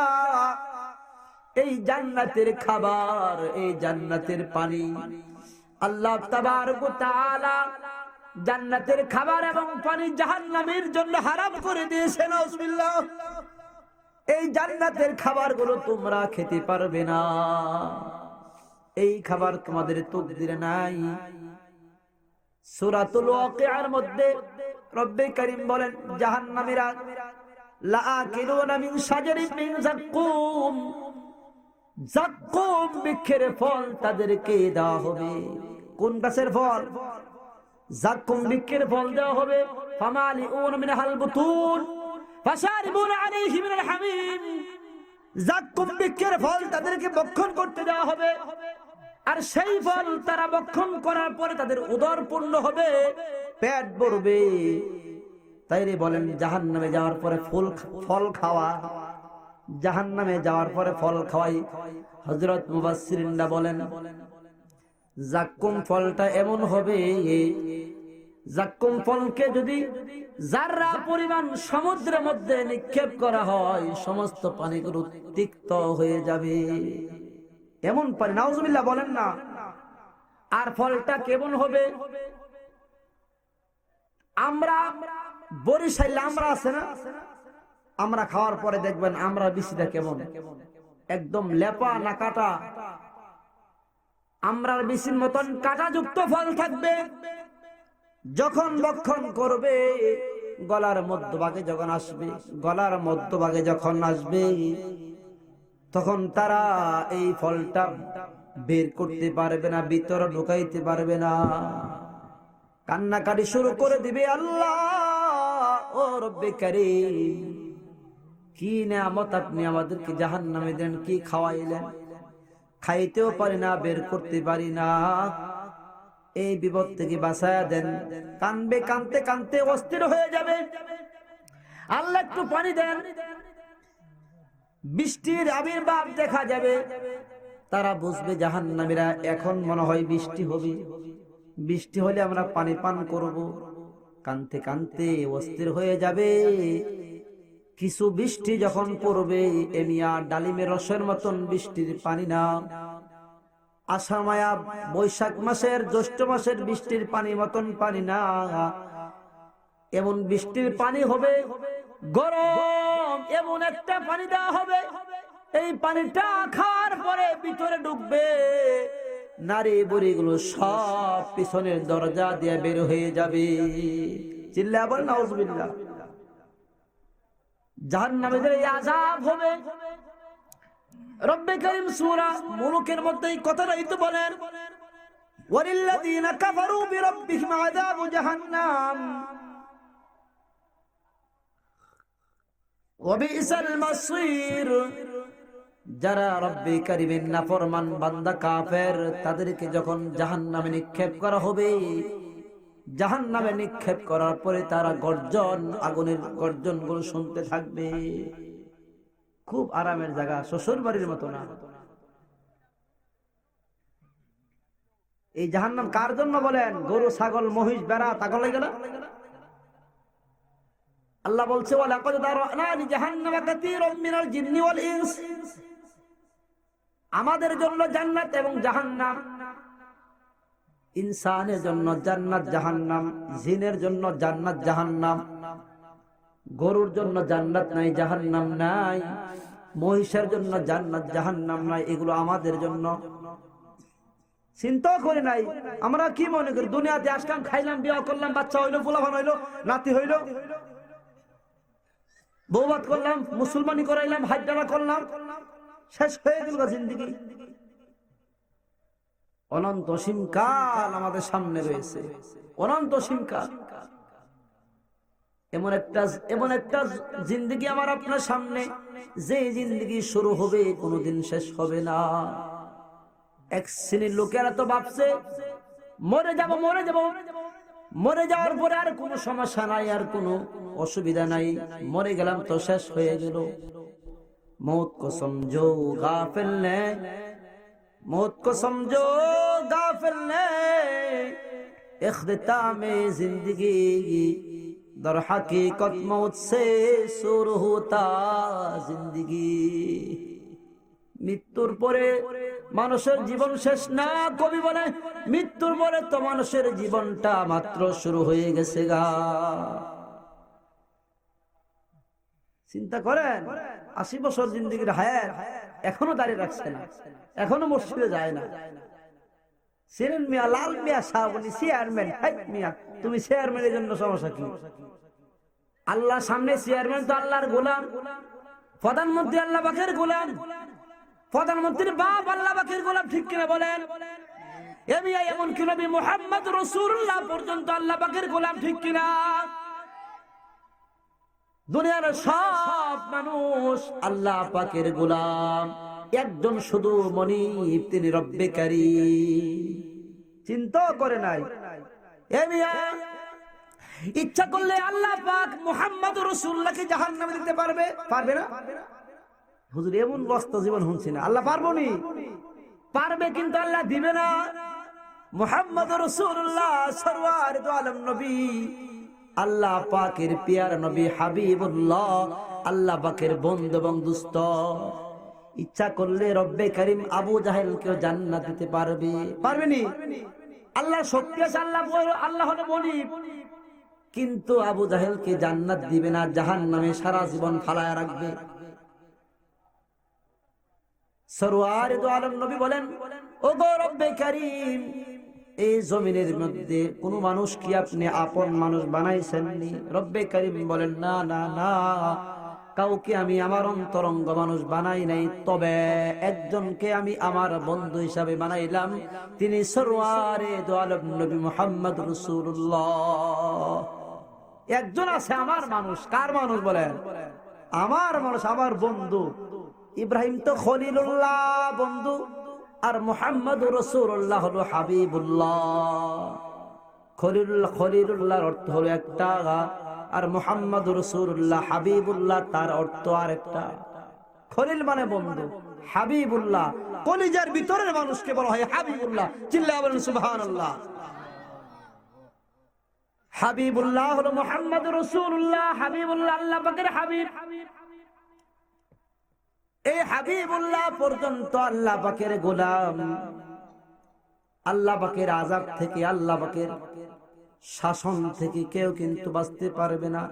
Speaker 1: এই জান্নাতের খাবার, এই জান্নাতের পানি আল্লাহ তাবারক ওয়া তাআলা জান্নাতের খাবার এবং পানি জাহান্নামীর জন্য হারাম করে দিয়েছেন। নাউজুবিল্লাহ। এই জান্নাতের খাবারগুলো তোমরা খেতে পারবে না, এই খাবার তোমাদের তাকদীরে নাই। সূরাতুল ওয়াকিয়ার মধ্যে রব্বে কারীম বলেন জাহান্নামীরা লাআকিলুনা মিন শাজারিন মিন যাক্কুম, যাক্কুম বৃক্ষের ফল তাদেরকে দেওয়া হবে। কোন গাছের ফল? যাক্কুম বৃক্ষের ফল দেওয়া হবে। ফামালিউনা মিনহাল বুতুন ফাশারিবুনা আলাইহি মিনাল হামিম। যাক্কুম বৃক্ষের ফল তাদেরকে ভক্ষণ করতে দেওয়া হবে, আর সেই ফল তারা ভক্ষণ করার পরে তাদের উদর পূর্ণ হবে, পেট ভরবে। তাইরে বলেন জাহান্নামে যাওয়ার পরে ফল খাওয়া, জাহান্নামে যাওয়ার পরে ফল খাওয়াই। হযরত মুফাসসিরিনরা বলেন যাক্কুম ফলটা এমন হবে, যাক্কুম ফলকে যদি যাররা পরিমাণ সমুদ্রের মধ্যে নিক্ষেপ করা হয়, সমস্ত পানিগুলো তিক্ত হয়ে যাবে, এমন পানি। নাউজুবিল্লাহ বলেন না। আর ফলটা কেমন হবে? আমরা বরিশাইলে আমরা আছে না, আমরা খাওয়ার পরে দেখবেন আমরা বিচিটা কেমন, একদম লেপা না কাটা, আমরার বিচির মতন কাঁটাযুক্ত ফল থাকবে। যখন ভক্ষণ করবে গলার মধ্যভাগে যখন আসবে, গলার মধ্যভাগে যখন আসবে, তখন তারা এই ফলটা বের করতে পারবে না, ভিতরে ঢুকাইতে পারবে না, কান্নাকাটি শুরু করে দিবে। আল্লাহ ও রব্বে কারীম, কি নিয়ামত আপনি আমাদেরকে জাহান্নামে দেন, কি খাওয়াইলেন, খাইতেও পারি না, বের করতে পারি না, এই বিপদ থেকে বাঁচায়া দেন। কানবে, কানতে কানতে অস্থির হয়ে যাবে। আল্লাহ একটু পানি দেন, বৃষ্টির আবির্ভাব দেখা যাবে। তারা বুঝবে জাহান্নামীরা এখন মনে হয় বৃষ্টি হবে, বৃষ্টি হলে আমরা পানি পান করব। কানতে কানতে অস্থির হয়ে যাবে। কিছু বৃষ্টি যখন পড়বে, এমিয়া ডালিমের রসের মতন বৃষ্টির পানি না, আষাঢ় মায়া বৈশাখ মাসের জ্যৈষ্ঠ মাসের বৃষ্টির পানি মতন পানি না, এমন বৃষ্টির পানি হবে, গরম এমন একটা পানি দেওয়া হবে। এই পানিটা খাওয়ার পরে ভিতরে ঢুকবে, নারী বুড়িগুলো সব পিছনের দরজা দিয়ে বের হয়ে যাবে। চিল্লায়া বলেন নাউজুবিল্লাহ। জাহান্নামীদের এই আযাব হবে। রব্বে কারীম সূরা মুলুকের মধ্যে এই কথাটাই তো বলেন ওয়ালিল্লাযীনা কাফারু বিরাব্বিহিম আযাবু জাহান্নাম ওয়া বিসাল মাসীর। যারা রব্বে কারীমের নাফরমান বান্দা কাফের, তাদেরকে যখন জাহান্নামে নিক্ষেপ করা হবে, জাহান্নামে নিক্ষেপ করার পরে তারা গর্জন, আগুনের গর্জন গুলো শুনতে থাকবে। খুব আরামের জায়গা, শ্বশুর বাড়ির মতো না। এই জাহান্নাম কার জন্য বলেন? গরু, ছাগল, মহিষ, বেড়া, তাগল লাগে না? আল্লাহ বলছে ওয়ালাকাদ দারানা লিজাহান্নামা কাসীরাম মিনাল জিন্নি ওয়াল ইনস। আমাদের জন্য জান্নাত এবং জাহান্নাম, ইনসানের জন্য জান্নাত জাহান্নাম, জিনের জন্য জান্নাত জাহান্নাম। গরুর জন্য জান্নাত নাই, জাহান্নাম নাই, মহিষের জন্য জান্নাত জাহান্নাম নাই, এগুলো আমাদের জন্য। চিন্তা করে নাই আমরা কি মনে করি? দুনিয়াতে আসলাম, খাইলাম, বিয়ে করলাম, বাচ্চা হইলো, পোলাপান হইলো, নাতি হইলো, বৌবাত করলাম, মুসলমানি করাইলাম, হাজ্জারা করলাম, শেষ হয়ে গেল জিন্দেগি। অনন্ত সীমকাল আমাদের সামনে রয়েছে, অনন্ত সীমকাল। এমন একটা জিন্দেগি আমার আপনার সামনে, যে জিন্দেগি শুরু হবে কোনোদিন শেষ হবে না। এক শ্রেণীর লোকেরা তো ভাবছে মরে যাব, মরে যাব, মরে যাওয়ার পরে আর কোনো সমস্যা নাই, আর কোনো অসুবিধা নাই, মরে গেলাম তো শেষ হয়ে গেল। मौत को समझो गाफिल ने, मौत को समझो गाफिल ने, इख्तितामे जिंदगी दर हकीकत मौत से शुरू होता जिंदगी। মৃত্যুর পরে মানুষের জীবন শেষ না, কবি বলে মৃত্যুর পরে তো মানুষের জীবনটা মাত্র শুরু হয়ে গেছে গা। চিন্তা করেন, 80 বছর জিন্দেগির হায়াত এখনো দাঁড়িয়ে রাখছে না, এখনো মসজিদে যায় না। সিরেন মিয়া, লাল মিয়া, সাহাবনি চেয়ারম্যান, মিয়া তুমি চেয়ারম্যানের জন্য সমস্যা কি? আল্লাহর সামনে চেয়ারম্যান তো আল্লাহর গোলাম, প্রধানমন্ত্রী আল্লাহ পাকের গোলাম, প্রধানমন্ত্রীর বাপ আল্লাহ পাকের গোলাম, ঠিক কিনা বলেন? এমন কি নবী মুহাম্মদ রাসূলুল্লাহ পর্যন্ত আল্লাহ পাকের গোলাম, ঠিক কিনা? দুনিয়ার সব মানুষ আল্লাহ পাকের গোলাম, একজন শুধু মনিব, তিনি রব্বে কারীম। চিন্তা করে নাই ইচ্ছা করলে আল্লাহ পাক মুহাম্মদ রাসূলুল্লাহকে জাহান্নামে দিতে পারবে? পারবে না? হুজুর এমন বস্তা জীবন শুনছি না, আল্লাহ পারবো নি? পারবে, কিন্তু আল্লাহ দিবে না। মুহাম্মদ রাসূলুল্লাহ সরওয়ার দু আলম নবী, আল্লাহ পাকের পিয়ার নবী, হাবিবুল্লাহ, আল্লাহ পাকের বন্ধু এবং দুস্ত। ইচ্ছা করলে রব্বে কারীম আবু জাহেলকেও জান্নাত দিতে পারবে? পারবেনি? আল্লাহ শক্তি আছে, আল্লাহ হলো মনিব, কিন্তু আবু জাহেলকে জান্নাত দিবে না, জাহান্নামে সারা জীবন ফালায়া রাখবে। সরওয়ার দু আলম নবী বলেন, ওগো রব্বে কারীম, এই জমিনের মধ্যে কোন মানুষ কি আপনি আপন মানুষ বানাইছেননি? রব্বে কারীম বলেন, না না না, কাউকে আমি আমার অন্তরঙ্গ মানুষ বানাই নাই, তবে একজনকে আমি আমার বন্ধু হিসাবে বানাইলাম, তিনি সরওয়ারে দু আলম নবী মুহাম্মদ রাসূলুল্লাহ। একজন আছে আমার মানুষ। কার মানুষ বলেন? আমার মানুষ, আমার বন্ধু। ইব্রাহিম তো খলিলুল্লাহ বন্ধু, আর মুহাম্মদুর রাসূলুল্লাহ হলো হাবিবুল্লাহ। খলিলুল্লাহর অর্থ হলো একটা, আর মুহাম্মদুর রাসূলুল্লাহ হাবিবুল্লাহ তার অর্থ আরেকটা। খলিল মানে বন্ধু, হাবিবুল্লাহ কলিজার ভিতরের মানুষকে বলা হয় হাবিবুল্লাহ। চিল্লায়া বলেন সুবহানাল্লাহ। হাবিবুল্লাহ হলো মুহাম্মদুর রাসূলুল্লাহ, হাবিবুল্লাহ আল্লাহ পাকের হাবিব। এই হাবিবুল্লাহ পর্যন্ত আল্লাহ পাকের গোলাম। আল্লাহ পাকের আযাব থেকে, আল্লাহ পাকের শাসন থেকে কেউ কিন্তু বাঁচতে পারবে না।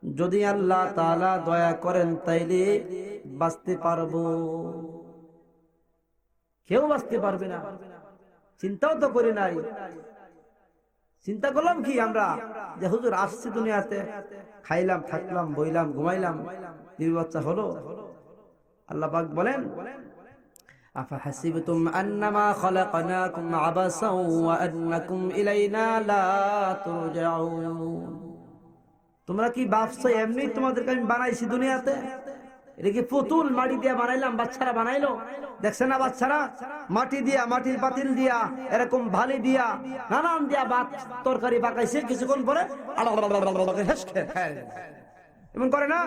Speaker 1: যদি আল্লাহ তাআলা দয়া করেন তাইলে বাঁচতে পারবো, কেউ বাঁচতে পারবে না। চিন্তাও তো করি নাই। চিন্তা করলাম কি আমরা, যে হুজুর আসছি দুনিয়াতে, খাইলাম, থাকলাম, বইলাম, ঘুমাইলাম, বিবি বাচ্চা হলো। আল্লাহ পাক বলেন, আফাহাসিবতুম আন্নামা খালাকনাকুম আবাসাও ওয়া আন্নাকুম ইলাইনা লা তুরজাউন। তোমরা কি ভাবছো এমনি তোমাদেরকে আমি বানাইছি দুনিয়াতে? এটা কি পুতুল মাটি দিয়ে বানাইলাম? বাচ্চারা বানাইলো, দেখছে না বাচ্চারা? মাটি দিয়া, মাটির পাতিল দিয়া, এরকম ভালি দিয়া, নানান দিয়া ভাত তরকারি পাকাইছে, কিছুক্ষণ পরে এমন করে না?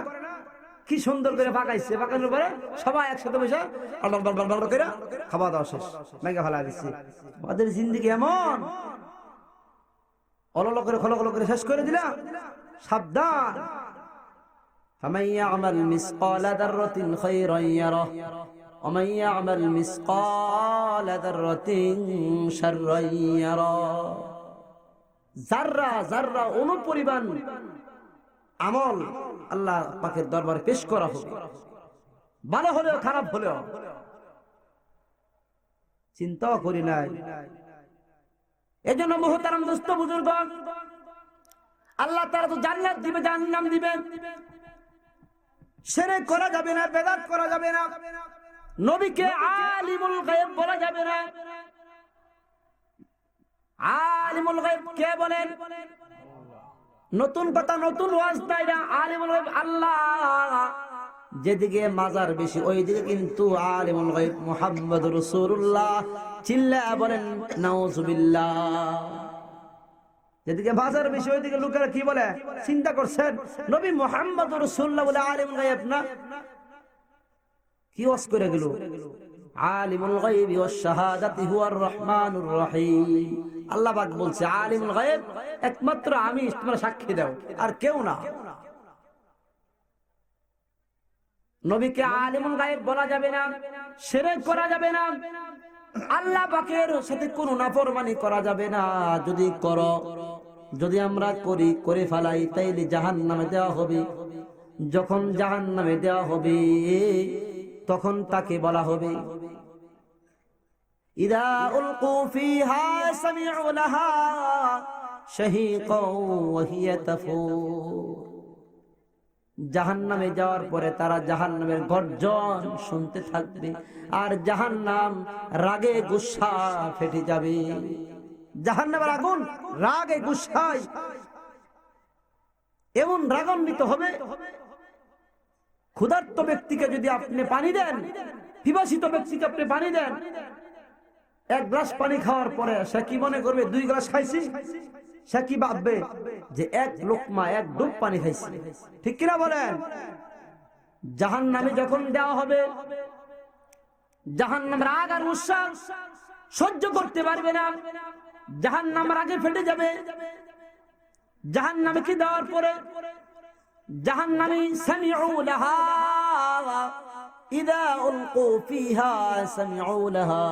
Speaker 1: কি সুন্দর করে পাকাইছে, পাকানোর পরে সবাই একসাথে বসে করে খাওয়া দাওয়া শেষ, মেঘা ফেলা দিচ্ছে। আমাদের জিন্দিগি এমন অলল করে খলকল করে শেষ করে দিলাম। সাবধান। ফামান ইয়ামাল মিসকালা যাররাতিন খায়রান ইয়ারাহ ওয়া মান ইয়ামাল মিসকালা যাররাতিন শাররান ইয়ারাহ। যাররা যাররা অনুপরিমাণ আমল আল্লাহ পাকের দরবারে পেশ করা হবে, ভালো হলেও খারাপ হলেও। চিন্তা করি নাই। এজন্য মুহতারাম দোস্ত বুজুর্গ, আল্লাহ তাআলা তো জান্নাত দিবে, জাহান্নাম দিবে। শিরক করা যাবে না, বেদাত করা যাবে না, নবীকে আলিমুল গায়ব বলা যাবে না। আলিমুল গায়ব কে বলেন? নতুন কথা, নতুন ওয়াজ তাই না। আলিমুল গায়ব আল্লাহ। যেদিকে মাজার বেশি ওই দিকে কিন্তু আলিমুল গায়ব মুহাম্মদুর রাসূলুল্লাহ। চিল্লায়া বলেন নাউজুবিল্লাহ। যেদিকে বাজার বেশি ওইদিকে লোকেরা কি বলে? চিন্তা করছেন নবী মুহাম্মদুর রাসূলুল্লাহ বলে আলিমুল গায়ব না? কি ওয়াজ করে গেল? আলিমুল গায়বি ওয়াস শাহাদাতি হুয়ার রহমানুর রহিম। আল্লাহ পাক বলছে আলিমুল গায়ব একমাত্র আমি, তোমরা সাক্ষী দাও, আর কেউ না। নবীকে আলিমুল গায়ব বলা যাবে না, শিরক করা যাবে না, আল্লাহ পাকের সাথে কোনো নাফরমানি করা যাবে না। যদি করো, যদি আমরা করি, করে ফেলাই, তাইলে জাহান্নামে দেওয়া হবে। যখন জাহান্নামে দেওয়া হবে তখন তাকে বলা হবে ইদা উলকু ফিহা সামিউ লাহা শাহীকাও ওয়া হিয়া তাফুর। জাহান্নামে যাওয়ার পরে তারা জাহান্নামের গর্জন শুনতে থাকবে, আর জাহান্নাম রাগে গুসা ফেটে যাবে। জাহান্নামের আগুন রাগে গুসায় এমন রাগান্বিত হবে, ক্ষুধার্ত ব্যক্তিকে যদি আপনি পানি দেন, পিপাসিত ব্যক্তিকে আপনি পানি দেন, এক গ্লাস পানি খাওয়ার পরে সে কি মনে করবে? 2 গ্লাস খাইছি। সে কি ভাববে? যে এক লোকমা, এক ডুব পানি খাইছি। ঠিক কিনা বলেন? জাহান্নামে যখন দেওয়া হবে, জাহান্নাম রাগ আর উৎসাহ সহ্য করতে পারবে না, জাহান্নাম রাগে ফেটে যাবে। জাহান্নামে কি দেওয়ার পরে জাহান্নামী সামিউ লাহা ইদা উলকু ফিহা সামিউ লাহা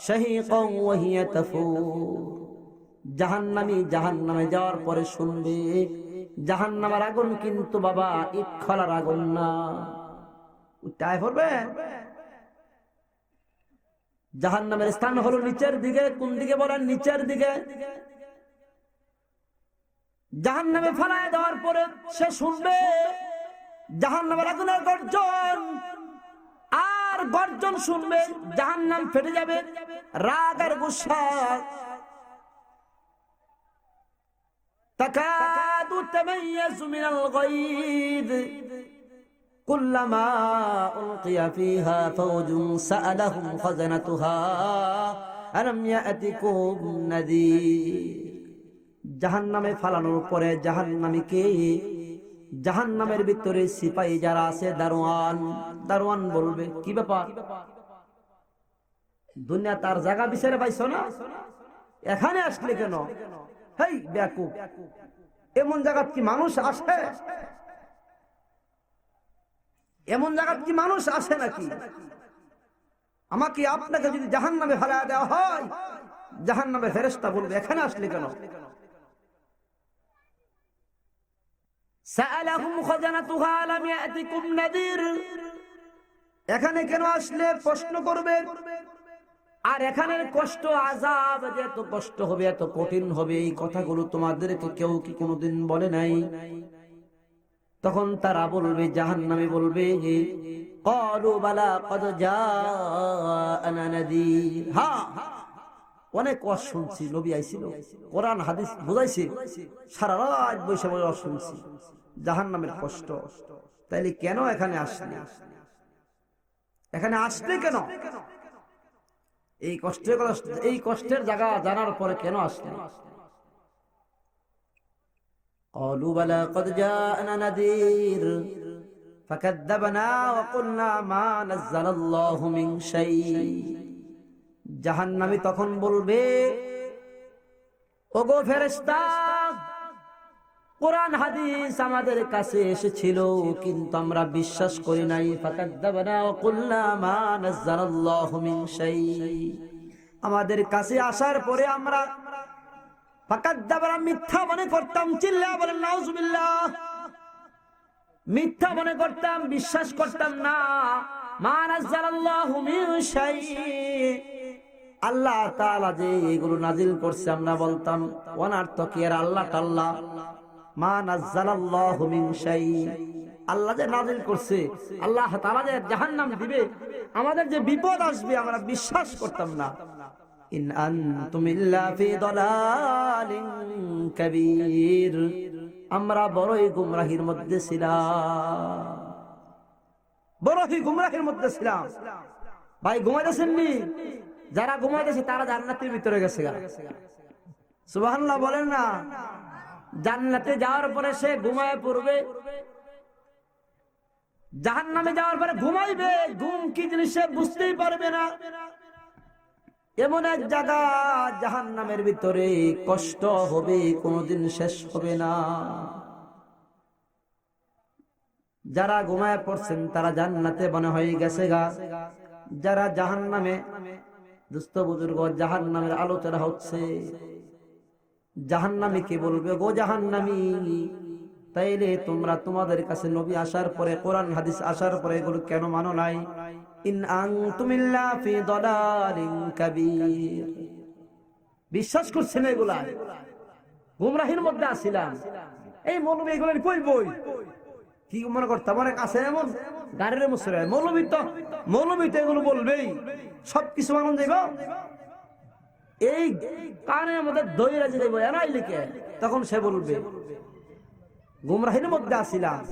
Speaker 1: শাহীকাও ওয়া হিয়া তাফুর। জাহান্নামী জাহান্নামে যাওয়ার পরে শুনবে, জাহান্নামের আগুন কিন্তু বাবা ইটখলার আগুন না, উঠায় পড়বে। জাহান্নামের স্থান হলো নিচের দিকে। কোন দিকে বলেন? নিচের দিকে। জাহান্নামে ফেলায় দেওয়ার পরে সে শুনবে জাহান্নামের আগুনের গর্জন, আর গর্জন শুনবে, জাহান্নাম ফেটে যাবে রাগ আর গুসা। তাকাদু তামাইয়াজু মিনাল গায়দ কুল্লামা উলকিয়া ফিহা ফাওজুন সাআলাহুম খাজানাতুহা আলাম ইয়াতিকুম নাযীর। জাহান্নামে ফালানোর পরে জাহান্নামীকে, জাহান্নামের ভিতরে সিপাহী যারা আছে, দারোয়ান বলবে, কি ব্যাপার? দুনিয়া তার জায়গা বিচারে পাইছো না, এখানে আসলে কেন? হেই বেয়াকুব, এমন জায়গাত কি মানুষ আসে? এমন জায়গাত কি মানুষ আসে নাকি? আমাকে আপনাকে যদি জাহান্নামে ফেলা দেওয়া হয়, জাহান্নামের ফেরেশতা বলবে এখানে আসলে কেন? সাআলাহুম খাজানাতুহা আলাম ইয়াতিকুম নাযীর। এখানে কেন আসলে প্রশ্ন করবে। আর এখানের কষ্ট, আযাব যে এত কষ্ট হবে, এত কঠিন হবে, এই কথাগুলো তোমাদেরকে কেউ কি কোনোদিন বলে নাই? তখন তারা বলবে, জাহান্নামী বলবে, ক্বালু বালা ক্বাদ জাআনা নাযীর, হ্যাঁ অনেক ওয়াজ শুনছি, নবী আইছিল, কোরআন হাদিস বুঝাইছে, সারা রাত বসে বসে ওয়াজ শুনছি, জাহান্নামের কষ্ট, তাইলে কেন এখানে আসলে? এখানে আসলে কেন? এই কষ্টের জায়গা জানার পরে কেন আসলে? قالوا بلى قد جاءنا نذير فكذبنا وقلنا ما نزل الله من شيء। জাহান্নামী তখন বলবে, ওগো ফেরেশতা, কোরআন হাদিস আমাদের কাছে এসেছিল কিন্তু আমরা বিশ্বাস করি নাই। ফাকাদ্দাবনা ওয়া কুলনা মা নাযালাল্লাহু মিন শাই, আমাদের কাছে আসার পরে আমরা ফাকাদ্দাবনা মিথ্যা মনে করতাম। চিল্লা বলেন নাউজুবিল্লাহ। মিথ্যা মনে করতাম, বিশ্বাস করতাম না। মা নাযালাল্লাহু মিন শাই, আল্লাহ তাআলা যে এগুলো নাজিল করছে আমরা বলতাম অনার্থক, এর আল্লাহ তাআলা মা নাযালাল্লাহু মিন শাই, আল্লাহ যে নাজিল করছে, আল্লাহ তাআলা যে জাহান্নাম দিবে, আমাদের যে বিপদ আসবে আমরা বিশ্বাস করতাম না। ইন আনতুম ইল্লা ফি দালালিন কাবীর, আমরা বড়ই গুমরাহির মধ্যে ছিলাম, বড়ই গুমরাহির মধ্যে ছিলাম। ভাই ঘুমাইতেছেন নি? যারা ঘুমাইতেছে তারা জান্নাতের ভিতরে গেছে। সুবহানাল্লাহ বলেন না? জান্নাতে যাওয়ার পরে সে ঘুমায় পড়বে, জাহান্নামে যাওয়ার পরে ঘুমাইবে। ঘুম কি জিনিস সে বুঝতেই পারবে না। এমন এক জায়গা জাহান্নামের ভিতরে কষ্ট হবে, কোনোদিন শেষ হবে না। যারা ঘুমায় পড়ছেন তারা জান্নাতে মনে হয়ে গেছে গা, যারা জাহান্নামে, দুস্থ বুজুর্গ, জাহান্নামের আলোচনা হচ্ছে। জাহান্নামী কে বলবে, গো জাহান্নামী, তাইলে তোমরা তোমাদের কাছে নবী আসার পরে, কোরআন হাদিস আসার পরে এগুলো কেন মানো নাই? ইন আনতুম ইল্লা ফি দালালিন কাবীর, বিশ্বাস করছেন এগুলা? গুমরাহির মধ্যে আছিলাম। এই মৌলবী এগুলো কই বই কি মনে করতাম? অনেক আছে এমন গাড়ির মুসরে, মৌলবী তো এগুলো বলবেই, সবকিছু মানুষ দেব। এই কানের মধ্যে দইরা যে দেব এরাই লিখে, তখন সে বলবে গুমরাহির মধ্যে আসিলাম।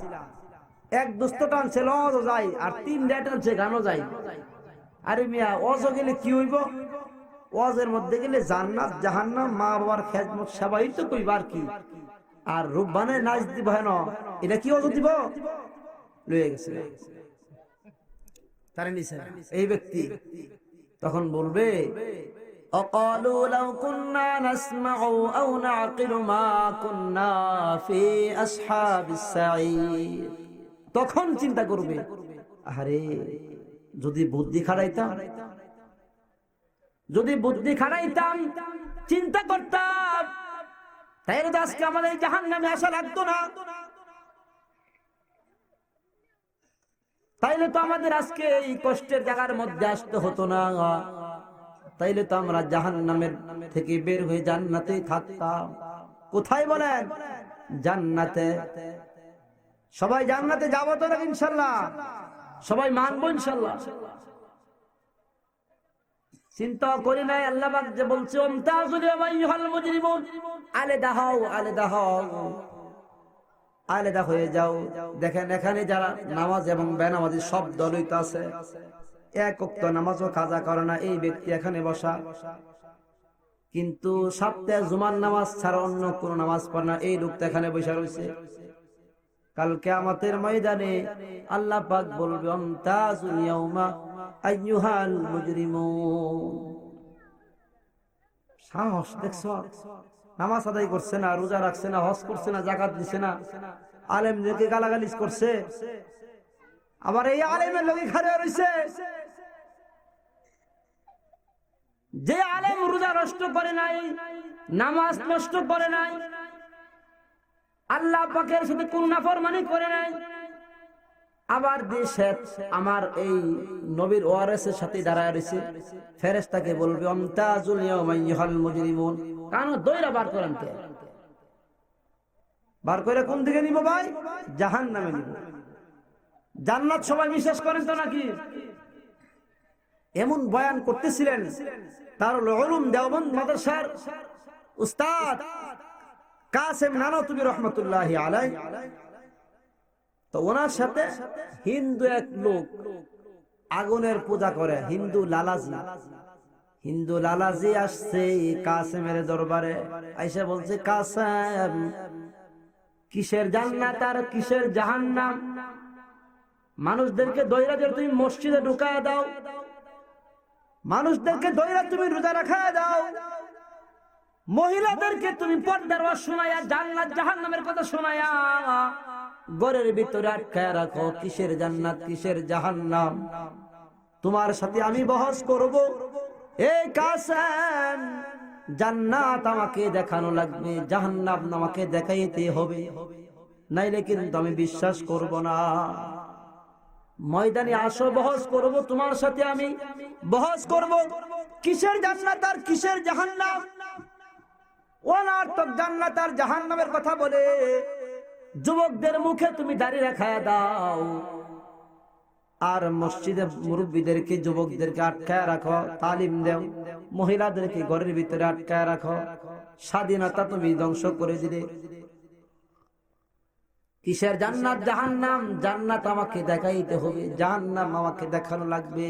Speaker 1: এক দুস্থ টানছে লজও যাই, আর তিন ডে টানছে গানও যাই। আরে মিয়া, অজও গেলে কি হইব? ওয়াজের মধ্যে গেলে জান্নাত জাহান্নাম, মা বাবার খেদমত সেবাই তো কইবার কি, আর রূপবানের নাচ দিব হেন, এটা কি অজ দিব? লয়ে গেছে তারে নিছে এই ব্যক্তি। তখন বলবে, অকালু লাউ কুন্না নাসমাউ আও নাকিলু মা কুন্না ফি আসহাবিস সাঈর। তখন চিন্তা করবে, আরে যদি বুদ্ধি খাটাইতাম, যদি বুদ্ধি খাটাইতাম, চিন্তা করতাম, তাইলে তো আজকে আমাদের জাহান্নামে আসা লাগতো না। তাইলে তো আমাদের আজকে এই কষ্টের জায়গার মধ্যে আসতে হতো না। তাইলে তো আমরা জাহান্নামের থেকে বের হয়ে জান্নাতেই থাকতাম। কোথায় বলেন? জান্নাতে। সবাই জান্নাতে যাবো তো না ইনশাআল্লাহ? সবাই মানবো ইনশাআল্লাহ? চিন্তা করি নাই আল্লাহ পাক যে বলছে, আমতাজুল আইয়ুহাল মুজরিমুন, আলাদা হও, আলাদা হও, আলাদা হয়ে যাও। দেখেন এখানে যারা নামাজ এবং বেনামাজি সব দলই তো আছে, এক ওয়াক্ত নামাজও কাজা করে না এই ব্যক্তি এখানে বসা, কিন্তু সপ্তাহে জুমার নামাজ ছাড়া অন্য কোন নামাজ পড়ে না এই লোকটা এখানে বসে রয়েছে। কাল কিয়ামতের ময়দানে আল্লাহ পাক বলবে, আমতাজুল ইয়াউমা আইয়ুহাল মুজরিমুন। সাহস দেখছো? নামাজ আদায় করছে না, রোজা রাখছে না, হজ করছে না, যাকাত দিছে না, আলেমদেরকে গালাগালিজ করছে, আবার এই আলেমের লোকে খাড়া রয়েছে। যে আলেম রোজা নষ্ট করে নাই, নামাজ নষ্ট করে নাই, আল্লাহ পাকের সাথে কোন নাফরমানি করে নাই, আবার দেশে আমার এই নবীর ওয়ারিসের সাথে দাঁড়ায় রয়েছে, ফেরেশতাকে বলবে, আমতাজুল ইয়াউমা আইয়ুহাল মুজরিমুন, কানো দইরা বার করেন কে? বার করে কোন দিকে নিব ভাই? জাহান্নামে নিব। জান্নাত সবাই বিশ্বাস করেন তো নাকি? এমন বয়ান করতেছিলেন দারুল উলুম দেওবন্দ মাদ্রাসার উস্তাদ কাসেম নানতুবি রহমাতুল্লাহি আলাইহি। তো ওনার সাথে হিন্দু এক লোক আগুনের পূজা করে, হিন্দু লালাজি আসছে কাসেমের দরবারে। আইসা বলছে, কাসেম, কিসের জান্নাত আর কিসের জাহান্নাম? মানুষদেরকে দইরা দিয়ে তুমি মসজিদে ঢুকায় দাও, মানুষদেরকে দইরা তুমি রোজা রাখায় দাও, মহিলাদেরকে তুমি পর্দার ওয়াজ শোনায়া জান্নাত জাহান্নামের কথা শোনায়া ঘরের ভিতরে আটকায় রাখো। কিসের জান্নাত কিসের জাহান্নাম? তোমার সাথে আমি বহস করব। এই কাসেম, জান্নাত আমাকে দেখানো লাগবে, জাহান্নাম আমাকে দেখাইতে হবে, নাইলে কিন্তু আমি বিশ্বাস করব না। ময়দানে আসো, বহস করব, তোমার সাথে আমি বহস করব কিসের জান্নাত আর কিসের জাহান্নাম। অনার্থক জান্নাত আর জাহান্নামের কথা বলে যুবকদের মুখে তুমি দাঁড়িয়ে রাখায় দাও, আর মসজিদে মুরব্বীদেরকে যুবকদেরকে আটকায় রাখো, তালিম দেও, মহিলাদেরকে ঘরের ভিতরে আটকায় রাখো। স্বাধীনতা তুমি ধ্বংস করে দিলে। কিসের জান্নাত জাহান্নাম? জান্নাত আমাকে দেখাইতে হবে, জাহান্নাম আমাকে দেখানো লাগবে।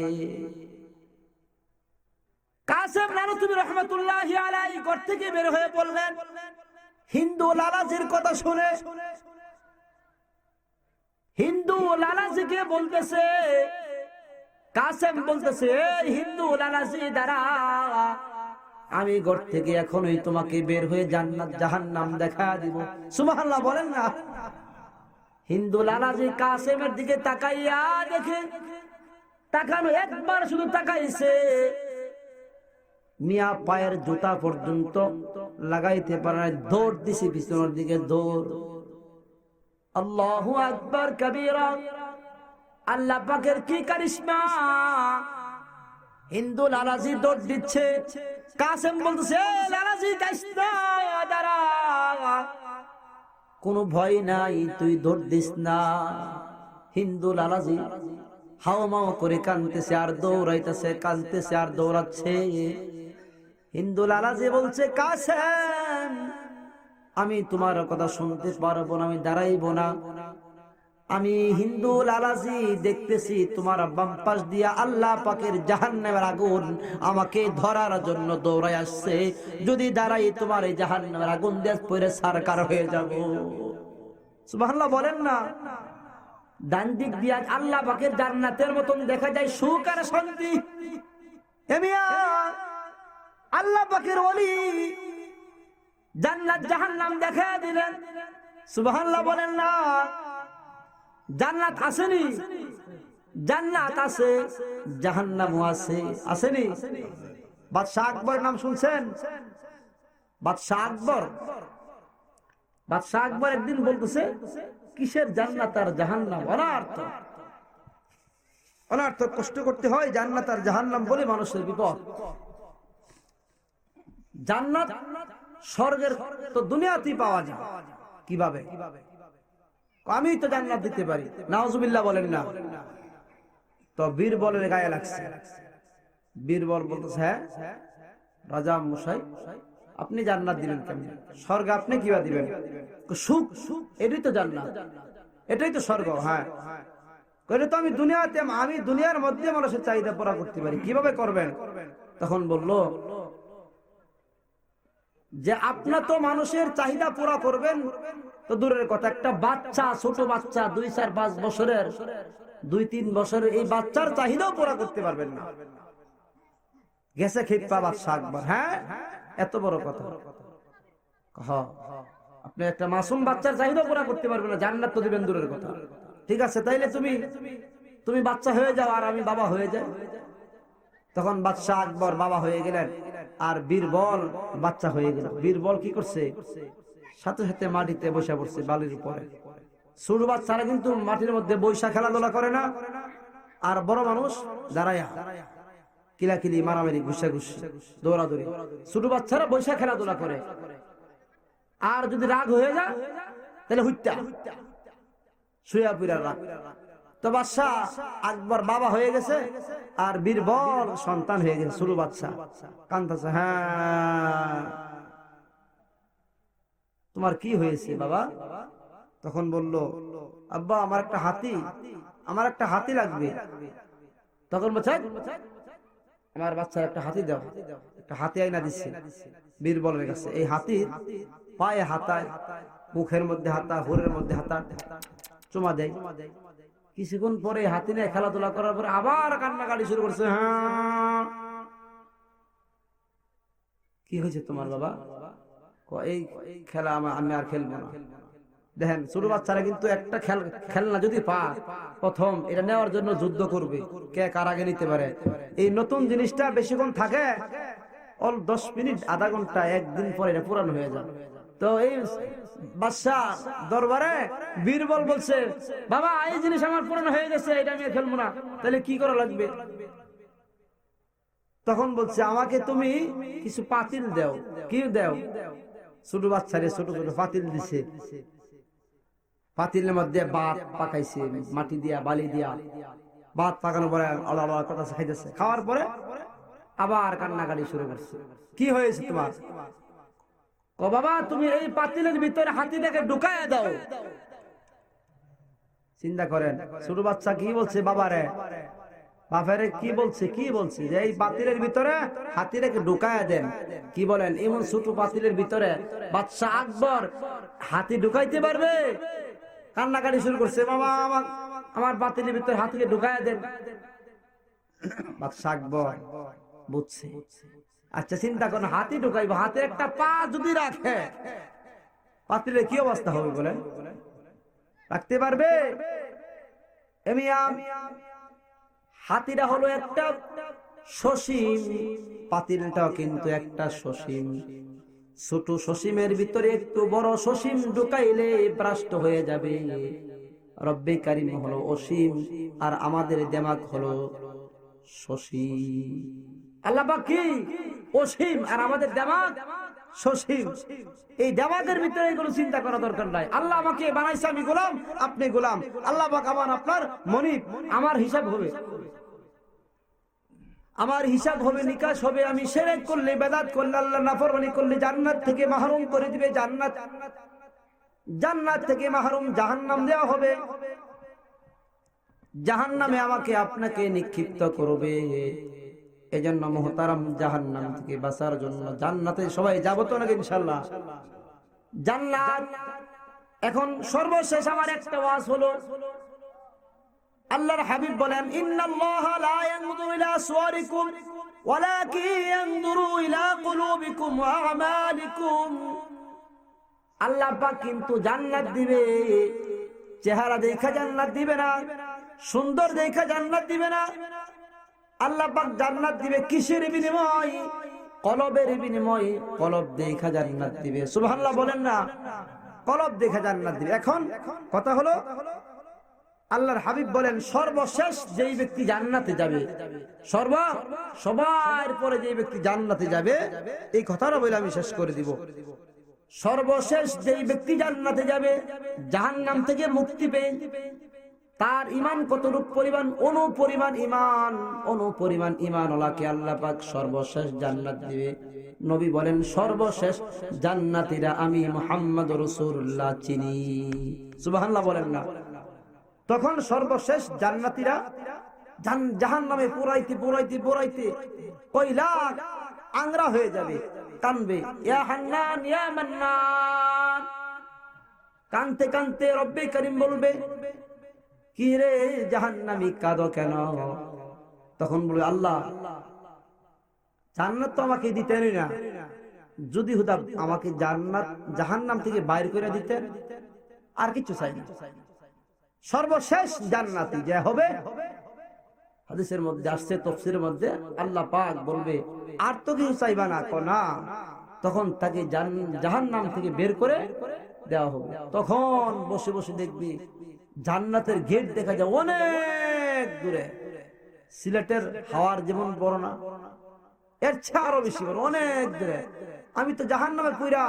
Speaker 1: কাসেম নানতুবি রহমাতুল্লাহি আলাইহি ঘর থেকে বের হয়ে বললেন, হিন্দু লালাজির কথা শুনে হিন্দু লালাজিকে বলতেছে, কাসেম বলতেছে, এই হিন্দু লালাজি দাঁড়া, আমি ঘর থেকে এখনই তোমাকে বের হয়ে জান্নাত জাহান্নাম দেখা দিব। সুবহানাল্লাহ বলেন না। হিন্দু লালাজি কাসেমের দিকে তাকাইয়া দেখে, তাকানো একবার শুধু তাকাইছে, মিয়া পায়ের জুতা পর্যন্ত লাগাইতে পারে, দৌড় দিছে পিছনের দিকে, দৌড়। আল্লাহু আকবার কবীরা। আল্লাহ পাকের কি কারিশমা! হিন্দু লালাজি দৌড় দিচ্ছে, কাসেম বলতেছে, লালাজি যাইস না, দাঁড়া, কোনো ভয় নাই, তুই দৌড় দিস না। হিন্দু লালাজি হাওমাও করে কাঁদতেছে আর দৌড়াইতেছে, কাঁদতেছে আর দৌড়াচ্ছে। হিন্দু লালাজি বলছে, কাসেম, আমি তোমার কথা শুনতে পারবো না, আমি দাঁড়াইবো না। আমি হিন্দু লালাজি দেখতেছি তোমার বাম পাশ দিয়া আল্লাহ পাকের জাহান্নামের আগুন আমাকে ধরার জন্য দৌড়ায় আসছে। যদি দাঁড়াই তোমার এই জাহান্নামের আগুন দিয়ে পড়ে সারকার হয়ে যাব। সুবহানাল্লাহ বলেন না। ডান দিক দিয়া আল্লাহ পাকের জান্নাতের মতন দেখা যায় সুখ আর শান্তি। এ মিয়া, আল্লাহ পাকের ওলি জান্নাত জাহান্নাম দেখা দিলেন। সুবহানাল্লাহ বলেন না। জান্নাত আসেনি? জান্নাত আছে, জাহান্নামও আছে, আসেনি? বাদশাহ আকবর নাম শুনছেন? বাদশাহ আকবর একদিন বলতেছে, কিসের জান্নাত আর জাহান্নাম? অনার্থ কষ্ট করতে হয় জান্নাত আর জাহান্নাম বলে মানুষের বিপদ। জান্নাত স্বর্গের তো দুনিয়াতেই পাওয়া যায়। কিভাবে? আমি তো জান্নাত দিতে পারি, নাউজুবিল্লাহ বলেন না। তো বীরবলের গায়ে লাগছে। বীরবল বলতেছে, হ্যাঁ রাজা মশাই, আপনি জান্নাত দিবেন কেমন? স্বর্গ আপনি কিভাবে দিবেন? সুখ, এটাই তো জান্নাত, এটাই তো স্বর্গ। হ্যাঁ, কইলে তো আমি দুনিয়াতে, আমি দুনিয়ার মধ্যে মানুষের চাহিদা পুরা করতে পারি, কিভাবে করবেন? তখন বলল যে আপনার তো মানুষের চাহিদা পুরা করবেন তো দূরের কথা, একটা বাচ্চা, ছোট বাচ্চা 2, 4, 5 বছরের, 2-3 বছরের এই বাচ্চার চাহিদাও পুরা করতে পারবেন না। গেছে খেপা বাদশাহ আকবর। হ্যাঁ, এত বড় কথা? আপনি একটা মাসুম বাচ্চার চাহিদা পুরা করতে পারবেন না, জান্নাত তো দিবেন দূরের কথা। ঠিক আছে, তাইলে তুমি বাচ্চা হয়ে যাও আর আমি বাবা হয়ে যাই। তখন বাদশাহ আকবর বাবা হয়ে গেলেন আর বীরবল বাচ্চা হয়ে গেল। বীরবল কি করছে? সাথে সাথে মাটিতে বসে পড়ছে, বালির উপরে। ছোট বাচ্চারা কিন্তু মাটির মধ্যে বৈশা খেলাধুলা করে না, আর বড় মানুষ দাঁড়ায়া কিলাকিলি, মারামারি, ঘুষাঘুষি, দৌড়াদৌড়ি। ছোট বাচ্চারা বৈশা খেলাধুলা করে, আর যদি রাগ হয়ে যায় তাহলে হুইটা শুয়া পুরা রাখ। তো বাদশা আকবর বাবা হয়ে গেছে আর বীরবল সন্তান হয়ে গেছে, ছোট বাচ্চা কান্দাছে। হ্যাঁ, তোমার কি হয়েছে বাবা? তখন বলল, আব্বা আমার একটা হাতি লাগবে। তখন বলছে, আমার বাচ্চার একটা হাতি দাও। একটা হাতি আইনা দিচ্ছে বীরবলের কাছে। এই হাতির পায়ে হাতায়, মুখের মধ্যে হাতা, হুরের মধ্যে হাতা চুমা দেয়। কিছুক্ষণ পরে হাতি নিয়ে খেলাধুলা করার পরে আবার কান্নাকাটি শুরু করছে। হ্যাঁ, কি হয়েছে তোমার বাবা? এই খেলা আমি আর খেলবো না। দেখেন, ছোট বাচ্চারা কিন্তু একটা খেলনা যদি পায়, প্রথম এটা নেওয়ার জন্য যুদ্ধ করবে, কে কার আগে নিতে পারে। এই নতুন জিনিসটা বেশিক্ষণ থাকে, 10 মিনিট, আধা ঘন্টা, একদিন পরে এটা পুরানো হয়ে যায়। তো এই বাদশা দরবারে বীরবল বলছে, বাবা এই জিনিস আমার পুরানো হয়ে গেছে, এটা আমি খেলবো না, তাহলে কি করা লাগবে? তখন বলছে, আমাকে তুমি কিছু পাতিল দাও। কি দাও? ছোট বাচ্চারে ছোট ছোট পাতিল দিছে। পাতিলের মধ্যে ভাত পাকাইছে, মাটি দিয়া, বালি দিয়া ভাত পাকানোর পরে আল্লাহ কথা খাইতেছে। খাওয়ার পরে আবার কান্নাকাটি শুরু করছে। কি হয়েছে তোমার? ও বাবা, তুমি এই পাতিলের ভিতরে হাতিটাকে ঢুকায় দাও। চিন্তা করেন, ছোট বাচ্চা কি বলছে বাবারে, বাবারে কি বলছে যে এই পাতিলের ভিতরে হাতিটাকে ঢুকায় দেন। কি বলেন? এমন ছোট পাতিলের ভিতরে বাদশা আকবর হাতি ঢুকাইতে পারবে? কান্নাকাটি শুরু করছে, বাবা আমার পাতিলের ভিতরে হাতিকে ঢুকায় দেন। বাদশা আকবর বুঝছে। আচ্ছা চিন্তা করেন, হাতি ঢুকাইবো, হাতের একটা পা যদি রাখে পাতিলের কি অবস্থা হবে বলেন? রাখতে পারবে? হাতিটা হলো একটা সসীম, পাতিলটাও কিন্তু একটা সসীম। ছোট সসীমের ভিতরে একটু বড় সসীম ঢুকাইলে ভ্রষ্ট হয়ে যাবে। রব্বে কারিম হলো অসীম, আর আমাদের দিমাগ হলো সসীম। আল্লাহ পাক কি অসীম, আর আমাদের দিমাগ সসীম। এই দিমাগের ভিতরে কোনো চিন্তা করা দরকার নাই। আল্লাহ আমাকে বানাইছে, আমি গোলাম, আপনি গোলাম। আল্লাহ পাক আমার আপনার মনিব, আমার হিসাব হবে, আমার হিসাব হবে, নিকাশ হবে। আমি শিরক করলে, বেদাত করলে, আল্লাহ নাফরমানি করলে জান্নাত থেকে মাহরুম করে দিবে। জান্নাত থেকে মাহরুম, জাহান্নাম দেওয়া হবে। জাহান্নামে আমাকে আপনাকে নিক্ষিপ্ত করবে। এজন্য মুহতারাম, জাহান্নাম থেকে বাঁচার জন্য জান্নাতে সবাই যাব তো নাকি ইনশাআল্লাহ? জান্নাত। এখন সর্বশেষ আমার একটা ওয়াজ হলো, আল্লাহর হাবিব বলেন, ইন্নাল্লাহা লা ইয়ানজুরু ইলা সুওয়ারিকুম ওয়ালাকিন ইয়ানজুরু ইলা কুলুবিকুম ওয়া আমালিকুম। আল্লাহ পাক কিন্তু জান্নাত দিবে, চেহারা দেখা জান্নাত দিবে না, সুন্দর দেখা জান্নাত দিবে না। আল্লাহ পাক জান্নাত দিবে কিসের বিনিময়? কলবের বিনিময়। কলব দেখা জান্নাত দিবে। সুবহানাল্লাহ বলেন না? কলব দেখা জান্নাত দিবে। এখন কথা হলো, আল্লাহর হাবিব বলেন, সর্বশেষ যেই ব্যক্তি জান্নাতে যাবে, সবার পরে যেই ব্যক্তি জান্নাতে যাবে, এই কথাটা বলে আমি শেষ করে দিব। সর্বশেষ যেই ব্যক্তি জান্নাতে যাবে, জাহান্নাম থেকে মুক্তি পেয়ে, তার ঈমান কতটুকু পরিমাণ? অনুপরিমাণ ঈমান ওলাকে আল্লাহ পাক সর্বশেষ জান্নাত দিবে। নবী বলেন, সর্বশেষ জান্নাতীরা আমি মুহাম্মদ রাসূলুল্লাহ চিনি। সুবহানাল্লাহ বলেন না? তখন সর্বশেষ জান্নাতীরা জাহান্নামে পুরাইতে কয়লা আংরা হয়ে যাবে, কানবে, ইয়া হান্নান ইয়া মান্নান। কানতে কানতে রব্বে করিম বলবে, কি রে জাহান্নামী, কাঁদো কেন? তখন বলবে, আল্লাহ জান্নাত তো আমাকে দিতেনই না, যদি হুদা আমাকে জাহান্নাম থেকে বাইর করে দিতেন, আর কিছু চাই না। সর্বশেষ জান্নাতি যে হবে, হাদিসের মধ্যে আসছে, তাফসীরের মধ্যে আল্লাহ পাক বলবে, আর তো কিছু চাইবা না? না। তখন তাকে জাহান্নাম থেকে বের করে দেওয়া হবে। তখন বসে বসে দেখবি জান্নাতের গেট দেখা যায় অনেক দূরে। সিলেটের হাওয়ার যেমন বড় না, এর চেয়ে আরো বেশি বড়, অনেক দূরে। আমি তো জাহান্নামে পুরা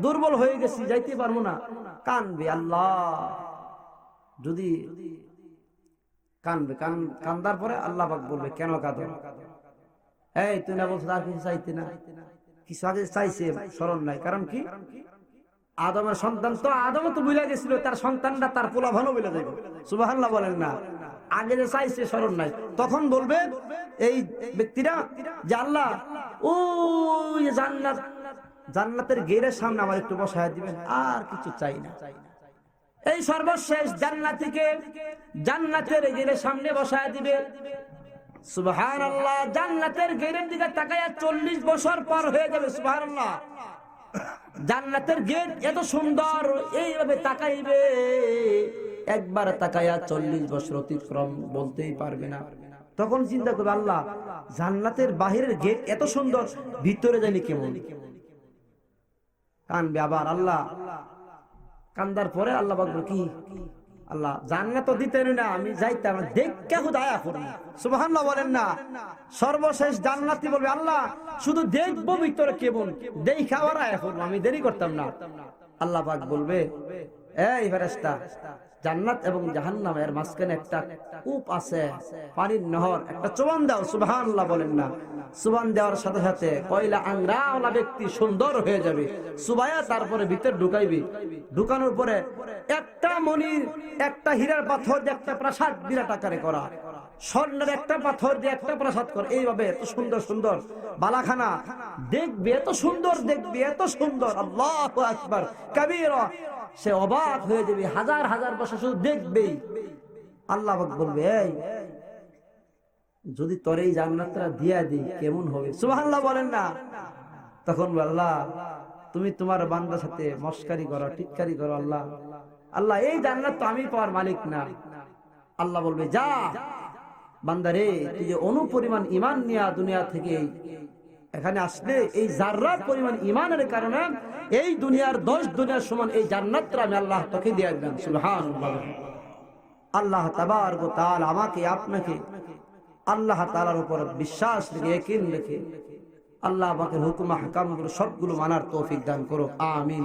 Speaker 1: দুর্বল হয়ে গেছি, যাইতে পারবো না। কানবে আল্লাহ, যদি কানবে, কান্দার পরে আল্লাহ পাক বলবে কেন কাঁদো? এই তুই না বলছো আর কিছু চাইতে না, কিছু আগে চাইছে স্মরণ নাই। কারণ কি? আদমের সন্তান তো, আদমও তো ভুলে গেছিল, তার সন্তানরা তার পোলা ভালো বলে যাবে। সুবহানাল্লাহ বলেন না? আগে যে চাইছে স্মরণ নাই, তখন বলবে এই ব্যক্তিরা যে আল্লাহ ওই জান্নাত, জান্নাতের গেটের সামনে আমার একটু বসায় দিবেন, আর কিছু চাই না। এই সর্বশেষ জান্নাতীকে জান্নাতের গেটের সামনে বসায় দিবে। সুবহানাল্লাহ, জান্নাতের গেটের দিকে তাকায়া 40 বছর পার হয়ে যাবে। সুবহানাল্লাহ, জান্নাতের গেট এত সুন্দর, এইভাবে তাকাইবে, একবার তাকায়া 40 বছর অতিক্রম বলতেই পারবে না। তখন চিন্তা করবে আল্লাহ জান্নাতের বাহিরের গেট এত সুন্দর, ভিতরে জানি কেমন। কানবে আবার আল্লাহ, কান্দার পরে আল্লাহ বলবে কি? আল্লাহ জান্নাত তো দিতেন না, আমি যাইতাম দেখে খুদায়া করব। সুবহানাল্লাহ বলেন না? সর্বশেষ জান্নাতি বলবে আল্লাহ শুধু দেখবো ভিতরে কেমন, দেখা আবার আয়া করব, আমি দেরি করতাম না। আল্লাহ পাক বলবে এই ফেরেশতা, জান্নাত এবং জাহান্নাম এর মাঝখানে একটা কূপ আছে, পানির নহর, একটা চুবান দাও। সুবহানাল্লাহ বলেন না? চুবান দেওয়ার সাথে সাথে কয়লা আংরাওয়ালা ব্যক্তি সুন্দর হয়ে যাবে। সুবায়া তারপরে ভিতর ঢুকাইবে, ঢুকানোর পরে একটা মণির, একটা হীরার পাথর দিয়ে একটা প্রাসাদ বিরাট আকারে করা, স্বর্ণের একটা পাথর দিয়ে একটা প্রাসাদ করে, এইভাবে এত সুন্দর সুন্দর বালাখানা দেখবে, এত সুন্দর দেখবে, এত সুন্দর। আল্লাহু আকবার কাবীরা, সে অবাক হয়ে যাবে, হাজার হাজার বছর শুধু দেখবেই। আল্লাহ পাক বলবে এই যদি তোর এই জান্নাতটা দিয়া দিই কেমন হবে? সুবহানাল্লাহ বলেন না? তখন আল্লাহ তুমি তোমার বান্দার সাথে মস্কারি করো, টিটকারি করো। আল্লাহ আল্লাহ এই জান্নাত তো আমি পাওয়ার মালিক না। আল্লাহ বলবে যা বান্দারে, তুই যে অনুপরিমাণ ঈমান নিয়ে দুনিয়া থেকে এখানে আসলে, এই জাররার পরিমাণ ঈমানের কারণে এই দুনিয়ার 10 দুনিয়ার সমান এই জান্নাতটা আমি আল্লাহ তোকে দিয়ে দিলাম। সুবহানাল্লাহ। আল্লাহ তাবারক ওয়া তাআলা আমাকে আপনাকে আল্লাহ তাআলার উপর বিশ্বাস রেখে, ইয়াকিন রেখে আল্লাহ আমাকে হুকুম আহকামগুলো সবগুলো মানার তৌফিক দান করুক। আমিন।